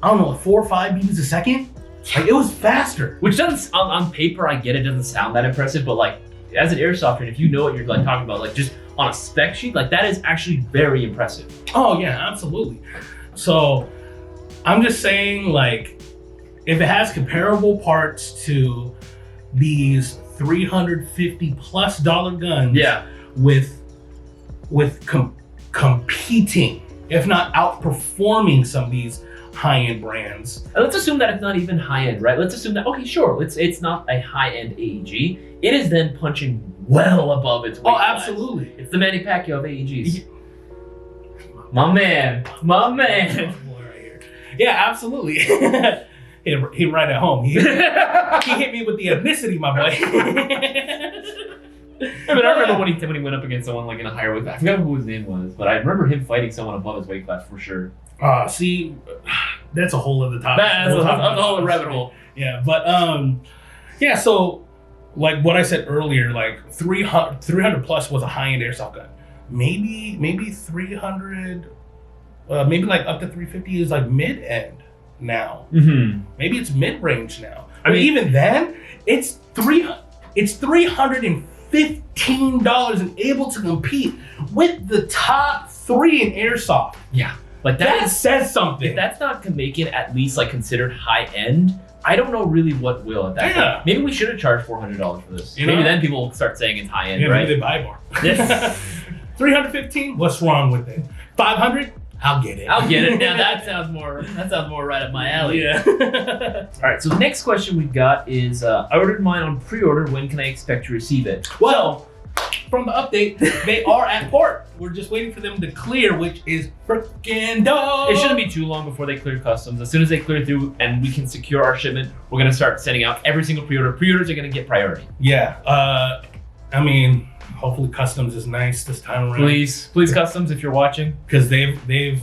Speaker 2: I don't know, 4 or 5 beats a second. Like it was faster.
Speaker 1: Which doesn't, on paper, I get it doesn't sound that impressive, but like as an airsofter, if you know what you're like talking about, like just on a spec sheet, like that is actually very impressive.
Speaker 2: Oh yeah, absolutely. So I'm just saying, like, if it has comparable parts to these $350+ guns, with competing, if not outperforming some of these high-end brands.
Speaker 1: And let's assume that it's not even high-end, right? Let's assume that, okay, sure, it's not a high-end AEG. It is then punching well above its weight class.
Speaker 2: Absolutely.
Speaker 1: It's the Manny Pacquiao of AEGs. My man.
Speaker 2: Yeah, absolutely. He right at home. He hit me with the ethnicity, my boy.
Speaker 1: I mean, I remember when he went up against someone like in a higher weight class. I forgot who his name was, but I remember him fighting someone above his weight class for sure.
Speaker 2: See, that's a whole other topic.
Speaker 1: That's a whole rabbit hole.
Speaker 2: Yeah, but yeah. So, like what I said earlier, like 300 plus was a high-end airsoft gun. Maybe 300, maybe like up to 350 is like mid-end now.
Speaker 1: Mm-hmm.
Speaker 2: Maybe it's mid-range now.
Speaker 1: I mean,
Speaker 2: even then, it's $315 and able to compete with the top 3 in airsoft.
Speaker 1: Yeah, like
Speaker 2: That says something.
Speaker 1: if that's not to make it at least like considered high end, I don't know really what will at that
Speaker 2: Yeah.
Speaker 1: point. Maybe we should have charged $400 for this.
Speaker 2: You
Speaker 1: Maybe
Speaker 2: know?
Speaker 1: then people will start saying it's high end,
Speaker 2: Yeah,
Speaker 1: right?
Speaker 2: maybe they buy more.
Speaker 1: Yes.
Speaker 2: 315. What's wrong with it? 500. I'll get it.
Speaker 1: I'll get it. Now that sounds more right up my alley.
Speaker 2: Yeah.
Speaker 1: All right. So the next question we've got is: I ordered mine on pre-order. When can I expect to receive it?
Speaker 2: Well, from the update, they are at port. We're just waiting for them to clear, which is freaking dope.
Speaker 1: It shouldn't be too long before they clear customs. As soon as they clear through and we can secure our shipment, we're gonna start sending out every single pre-order. Pre-orders are gonna get priority.
Speaker 2: Yeah. I mean, hopefully customs is nice this time around.
Speaker 1: Please, customs, if you're watching.
Speaker 2: Because they've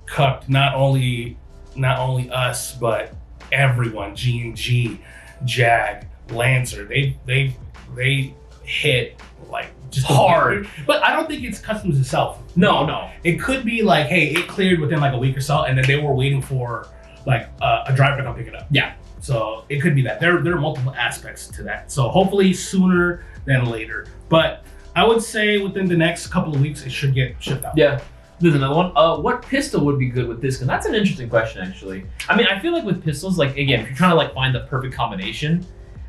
Speaker 2: cucked not only us but everyone. G&G, Jag, Lancer. They hit like just
Speaker 1: Hard.
Speaker 2: But I don't think it's customs itself.
Speaker 1: No.
Speaker 2: It could be like, hey, it cleared within like a week or so, and then they were waiting for like a driver to come pick it up.
Speaker 1: Yeah.
Speaker 2: So it could be that. There are multiple aspects to that. So hopefully sooner than later. But I would say within the next couple of weeks, it should get shipped out.
Speaker 1: Yeah. There's another one. What pistol would be good with this gun? That's an interesting question, actually. I mean, I feel like with pistols, like again, if you're trying to like find the perfect combination,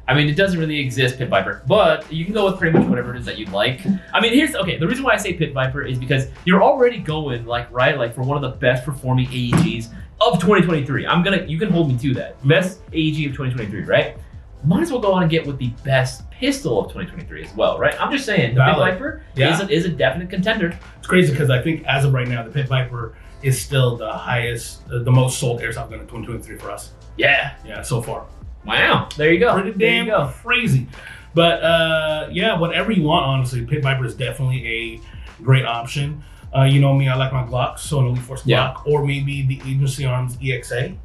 Speaker 1: I mean, it doesn't really exist, Pit Viper, but you can go with pretty much whatever it is that you'd like. I mean, the reason why I say Pit Viper is because you're already going like for one of the best performing AEGs of 2023. You can hold me to that. Best AEG of 2023, right? Might as well go on and get with the best pistol of 2023 as well, right? I'm just saying, the Pit
Speaker 2: Valid.
Speaker 1: Viper
Speaker 2: Yeah.
Speaker 1: is a definite contender.
Speaker 2: It's crazy because I think as of right now, the Pit Viper is still the highest, the most sold airsoft gun in 2023 for us.
Speaker 1: Yeah.
Speaker 2: Yeah, so far.
Speaker 1: Wow. There you go.
Speaker 2: Pretty
Speaker 1: There you
Speaker 2: damn
Speaker 1: go.
Speaker 2: crazy. But yeah, whatever you want, honestly, Pit Viper is definitely a great option. You know me, I like my Glocks, so an Elite Force Glock,
Speaker 1: Yeah.
Speaker 2: or maybe the Agency Arms EXA.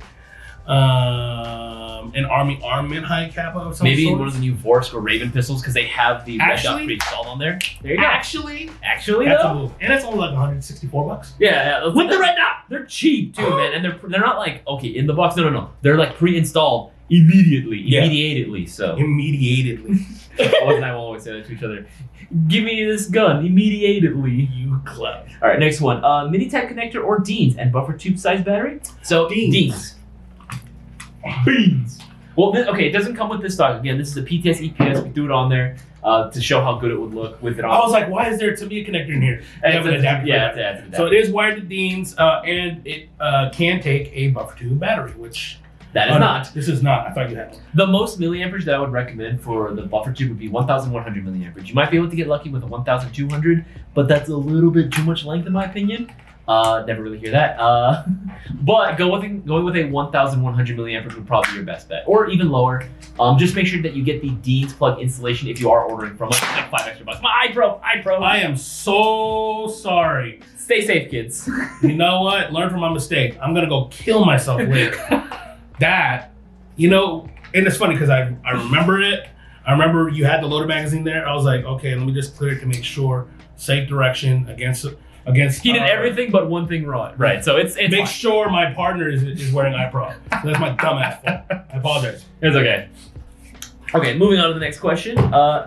Speaker 2: An Army Armament high Kappa of some
Speaker 1: Maybe
Speaker 2: sort.
Speaker 1: one of the new Vorsk or Raven pistols because they have the red dot
Speaker 2: Actually-
Speaker 1: pre-installed on there. There you go.
Speaker 2: Actually,
Speaker 1: Actually,
Speaker 2: that's a
Speaker 1: though.
Speaker 2: move. And that's only like $164.
Speaker 1: Yeah.
Speaker 2: With the red dot!
Speaker 1: They're cheap too, man, and they're not like okay in the box. No. They're like pre-installed immediately.
Speaker 2: Yeah.
Speaker 1: So
Speaker 2: Immediately.
Speaker 1: Oz and I will always say that to each other. Give me this gun immediately.
Speaker 2: You club.
Speaker 1: All right, next one. Mini type connector or Deans and buffer tube size battery. So
Speaker 2: Deans.
Speaker 1: Beans. Well, it doesn't come with this stock. Again, this is a PTS EPS. We threw it on there to show how good it would look with it on.
Speaker 2: I was like, why is there a Tamiya connector in here? They have an adapter for that.
Speaker 1: it's an
Speaker 2: So
Speaker 1: adapter.
Speaker 2: it is wired to Deans, and it can take a buffer tube battery, which
Speaker 1: That is not.
Speaker 2: This is not. I thought you had one.
Speaker 1: The most milliamperage that I would recommend for the buffer tube would be 1,100 milliamperage. You might be able to get lucky with a 1,200, but that's a little bit too much length in my opinion. Never really hear that. But going with a 1,100 milliamperage would probably be your best bet, or even lower. Just make sure that you get the Deans plug installation if you are ordering from us. Like $5 extra. My pro.
Speaker 2: I am so sorry.
Speaker 1: Stay safe, kids.
Speaker 2: You know what? Learn from my mistake. I'm gonna go kill myself later. That, and it's funny because I remember it. I remember you had the loaded magazine there. I was like, okay, let me just clear it to make sure safe direction against. He
Speaker 1: did everything but one thing wrong. Right. So it's
Speaker 2: make
Speaker 1: fine.
Speaker 2: sure my partner is wearing iPro. That's my dumbass fault. I apologize.
Speaker 1: It's okay. Okay, moving on to the next question.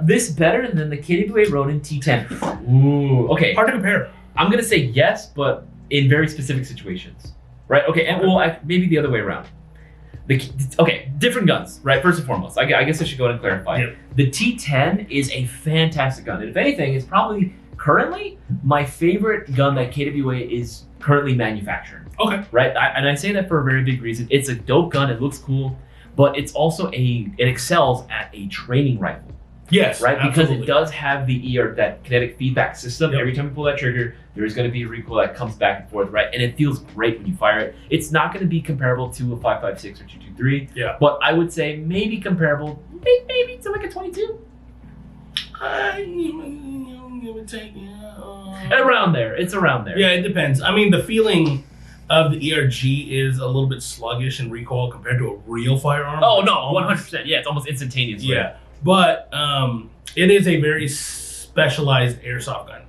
Speaker 1: This better than the KWA Ronin T10? Ooh. Okay.
Speaker 2: Hard to compare.
Speaker 1: I'm gonna say yes, but in very specific situations. Right. Okay. And maybe the other way around. Different guns, right? First and foremost, I guess I should go ahead and clarify.
Speaker 2: Yep.
Speaker 1: The T10 is a fantastic gun, and if anything, it's probably currently my favorite gun that KWA is currently manufacturing.
Speaker 2: Okay.
Speaker 1: Right, and I say that for a very big reason. It's a dope gun. It looks cool, but it's also it excels at a training rifle.
Speaker 2: Yes,
Speaker 1: right? Because
Speaker 2: absolutely.
Speaker 1: it does have the that kinetic feedback system.
Speaker 2: Yep.
Speaker 1: Every time you pull that trigger, there's going to be a recoil that comes back and forth, right? And it feels great when you fire it. It's not going to be comparable to a 5.56 or 2.23.
Speaker 2: Yeah.
Speaker 1: But I would say maybe comparable, maybe to like a 22. Around there. It's around there.
Speaker 2: Yeah, it depends. I mean, the feeling of the ERG is a little bit sluggish in recoil compared to a real firearm.
Speaker 1: Oh, no, 100%. Yeah, it's almost instantaneous.
Speaker 2: Yeah, but it is a very specialized airsoft gun.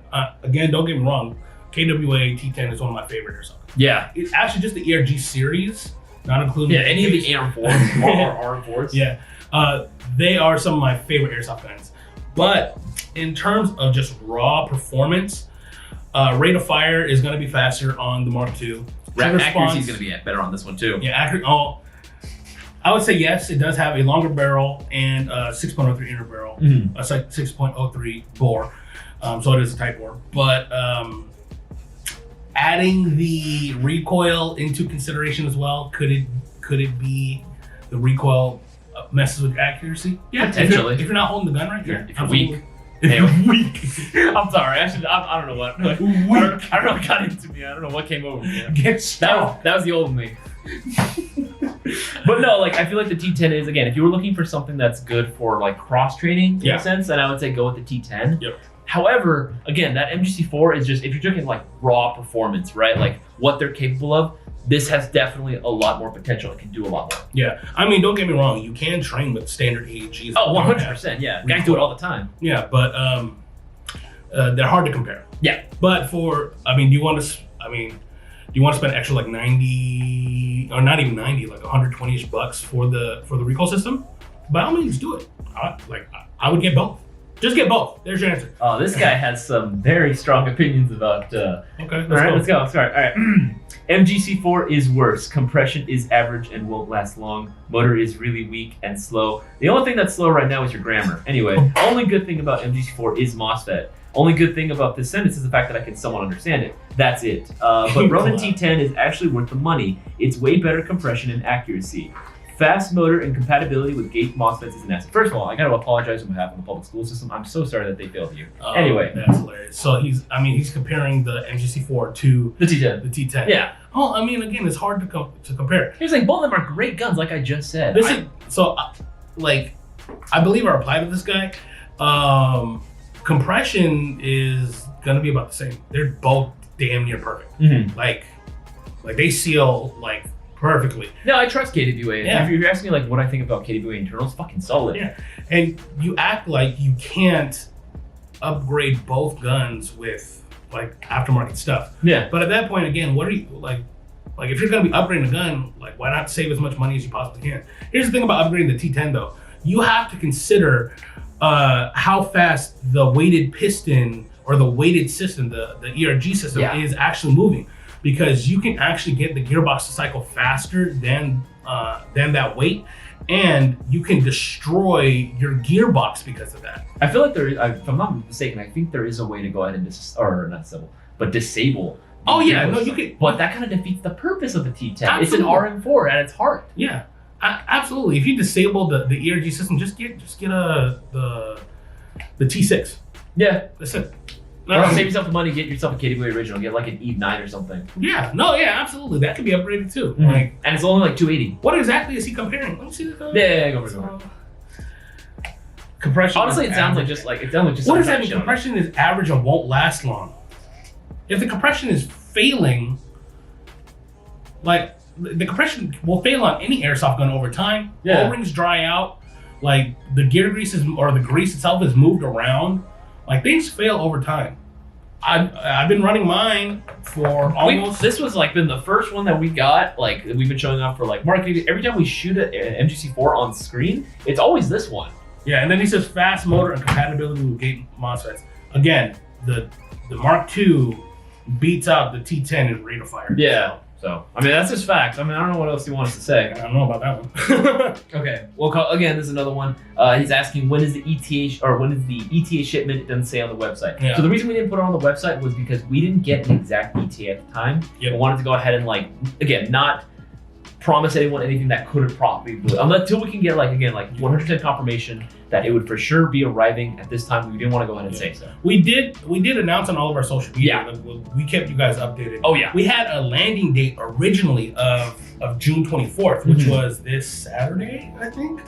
Speaker 2: Again, don't get me wrong, KWA T10 is one of my favorite airsoft guns.
Speaker 1: Yeah.
Speaker 2: It's actually just the ERG series, not including
Speaker 1: Any of the ARM4s or RM4s.
Speaker 2: Yeah, they are some of my favorite airsoft guns. But in terms of just raw performance, rate of fire is going to be faster on the Mark II.
Speaker 1: Accuracy is going to be better on this one too.
Speaker 2: Yeah, accurate. Oh, I would say yes. It does have a longer barrel and a 6.03 inner barrel, a 6.03 bore. So it is a tight bore. But adding the recoil into consideration as well, could it be the recoil messes with your accuracy? Yeah,
Speaker 1: potentially.
Speaker 2: If you're not holding the gun right there,
Speaker 1: If you're weak. Hey, weak. I'm sorry. I don't know what. I don't know what got into me. I don't know what came over me. That was the old me. But no, like I feel like the T10 is, again, if you were looking for something that's good for like cross training in a sense, then I would say go with the T10.
Speaker 2: Yep.
Speaker 1: However, again, that MGC4 is just, if you're talking like raw performance, right? Like what they're capable of, this has definitely a lot more potential. It can do a lot more.
Speaker 2: Yeah, I mean, don't get me wrong. You can train with standard AEGs.
Speaker 1: Oh, 100%. Yeah, guys do it all the time.
Speaker 2: Yeah, but they're hard to compare.
Speaker 1: Yeah.
Speaker 2: But do you want to spend extra like 90 or not even 90, like 120-ish bucks for the recoil system? By all means, do it. I would get both. Just get both. There's your answer.
Speaker 1: Oh, this guy has some very strong opinions about.
Speaker 2: Okay,
Speaker 1: let's go. All right. MGC4 is worse. Compression is average and won't last long. Motor is really weak and slow. The only thing that's slow right now is your grammar. Anyway, only good thing about MGC4 is MOSFET. Only good thing about this sentence is the fact that I can somewhat understand it. That's it. But Ronin T10 is actually worth the money. It's way better compression and accuracy. Fast motor and compatibility with gate MOSFETs is an asset. First of all, I got to apologize on behalf of the public school system. I'm so sorry that they failed you. Anyway,
Speaker 2: that's hilarious. So he's comparing the MGC4 to
Speaker 1: the T10.
Speaker 2: The T10.
Speaker 1: Yeah.
Speaker 2: Oh, I mean, again, it's hard to compare.
Speaker 1: Here's like both of them are great guns, like I just said.
Speaker 2: I believe I replied to this guy. Compression is gonna be about the same. They're both damn near perfect.
Speaker 1: Mm-hmm.
Speaker 2: Like they seal like perfectly.
Speaker 1: No, I trust KWA.
Speaker 2: Yeah.
Speaker 1: If you're asking me like what I think about KWA internals, fucking solid.
Speaker 2: Yeah. And you act like you can't upgrade both guns with like aftermarket stuff.
Speaker 1: Yeah.
Speaker 2: But at that point, again, what are you like if you're gonna be upgrading a gun, like why not save as much money as you possibly can? Here's the thing about upgrading the T10 though. You have to consider how fast the weighted piston or the weighted system, the ERG system is actually moving. Because you can actually get the gearbox to cycle faster than that weight, and you can destroy your gearbox because of that.
Speaker 1: I feel like there is, if I'm not mistaken, I think there is a way to go ahead and disable.
Speaker 2: Oh yeah, no, you can.
Speaker 1: But that kind of defeats the purpose of the T10.
Speaker 2: Absolutely.
Speaker 1: It's an RM4 at its heart.
Speaker 2: Yeah, absolutely. If you disable the ERG system, just get the T6.
Speaker 1: Yeah,
Speaker 2: that's it.
Speaker 1: Or save yourself the money, get yourself a KWA original, get like an Eve 9 or something.
Speaker 2: Yeah, absolutely. That could be upgraded too.
Speaker 1: Mm-hmm. And it's only like 280.
Speaker 2: What exactly is he comparing? Let me see the
Speaker 1: go for it.
Speaker 2: Compression.
Speaker 1: Honestly, it sounds like just
Speaker 2: what does that mean? Compression is average and won't last long. If the compression is failing, like the compression will fail on any airsoft gun over time.
Speaker 1: Yeah.
Speaker 2: O-rings dry out. Like the gear grease or the grease itself is moved around. Like things fail over time. I've been running mine for almost.
Speaker 1: This was like been the first one that we got. Like we've been showing off for like marketing. Every time we shoot an MGC4 on screen, it's always this one.
Speaker 2: Yeah, and then he says fast motor and compatibility with gate MOSFETs. Again, the Mark II beats out the T10 in rate of fire.
Speaker 1: Yeah. So, I mean, that's just facts. I mean, I don't know what else he wants to say.
Speaker 2: I don't know about that one.
Speaker 1: Okay. Well, again, this is another one. He's asking when is the ETA shipment? It doesn't say on the website.
Speaker 2: Yeah.
Speaker 1: So the reason we didn't put it on the website was because we didn't get an exact ETA at the time.
Speaker 2: Yep.
Speaker 1: We wanted to go ahead and not promise anyone anything that couldn't probably do it until we can get like 100% confirmation that it would for sure be arriving at this time. We didn't want to go ahead and say so.
Speaker 2: We did announce on all of our social media. We kept you guys updated.
Speaker 1: Oh yeah.
Speaker 2: We had a landing date originally of June 24th, which was this Saturday, I think.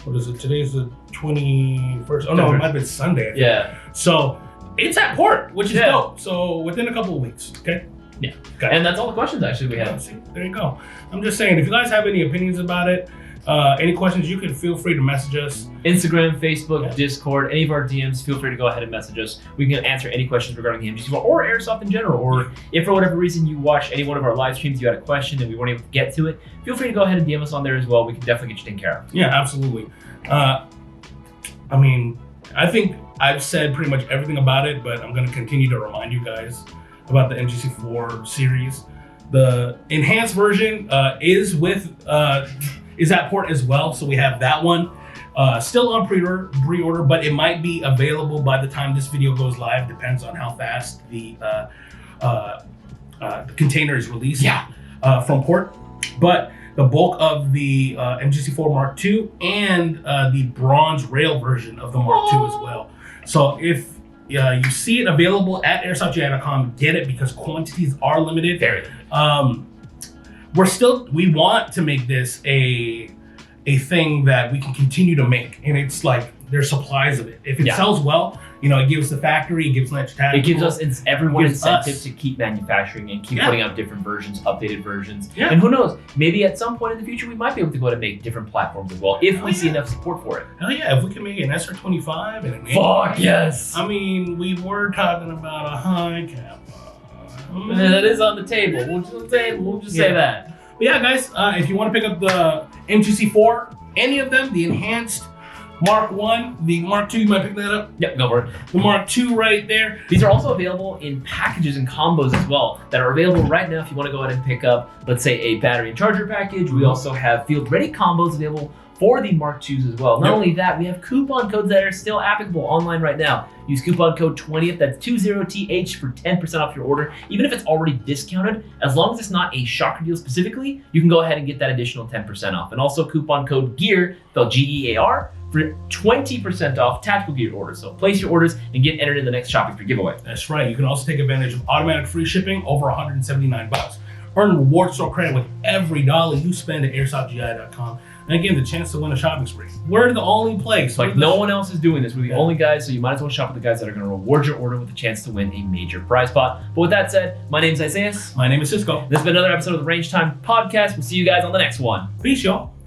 Speaker 2: What is it? Today's the 21st. Oh no, it might have been Sunday.
Speaker 1: Yeah.
Speaker 2: So it's at port, which is dope. So within a couple of weeks. Okay.
Speaker 1: Yeah. And that's all the questions actually we have.
Speaker 2: See, there you go. I'm just saying, if you guys have any opinions about it, any questions, you can feel free to message us.
Speaker 1: Instagram, Facebook, Discord, any of our DMs, feel free to go ahead and message us. We can answer any questions regarding the MGC4 or Airsoft in general. Or if for whatever reason you watched any one of our live streams, you had a question and we weren't able to get to it, feel free to go ahead and DM us on there as well. We can definitely get you taken care of.
Speaker 2: Yeah, absolutely. I mean, I think I've said pretty much everything about it, but I'm going to continue to remind you guys about the MGC4 series. The enhanced version is at port as well, so we have that one still on pre-order, but it might be available by the time this video goes live. Depends on how fast the container is released from port. But the bulk of the MGC4 Mark II and the bronze rail version of the Mark II as well. So if you see it available at airsoftgi.com, get it, because quantities are limited. We want to make this a thing that we can continue to make, and it's like there's supplies of it. If it sells well, it gives the factory, it gives Lance Tactical,
Speaker 1: it gives us everyone incentive to keep manufacturing and keep putting out different versions, updated versions. And who knows, maybe at some point in the future we might be able to go ahead and make different platforms as well if we see enough support for it.
Speaker 2: Hell yeah, if we can make an SR25 and an
Speaker 1: fuck yes.
Speaker 2: I mean, we were talking about a high cap.
Speaker 1: That is on the table. We'll just say that.
Speaker 2: But yeah, guys, if you want to pick up the MGC4, any of them, the enhanced Mark 1, the Mark 2, you might pick that up.
Speaker 1: Yep, go for it.
Speaker 2: The Mark 2 right there.
Speaker 1: These are also available in packages and combos as well that are available right now if you want to go ahead and pick up, let's say, a battery and charger package. We also have field-ready combos available for the Mark IIs as well. Not only that, we have coupon codes that are still applicable online right now. Use coupon code 20th, that's 20TH for 10% off your order. Even if it's already discounted, as long as it's not a shocker deal specifically, you can go ahead and get that additional 10% off. And also coupon code GEAR, spelled GEAR, for 20% off tactical gear orders. So place your orders and get entered in the next shopping free giveaway.
Speaker 2: That's right. You can also take advantage of automatic free shipping over $179. Earn reward store credit with every dollar you spend at airsoftgi.com. And again, the chance to win a shopping spree. We're the only place.
Speaker 1: Like no one else is doing this. We're the only guys, so you might as well shop with the guys that are going to reward your order with a chance to win a major prize pot. But with that said, my name is Isaiah.
Speaker 2: My name is Cisco.
Speaker 1: This has been another episode of the Range Time Podcast. We'll see you guys on the next one.
Speaker 2: Peace, y'all.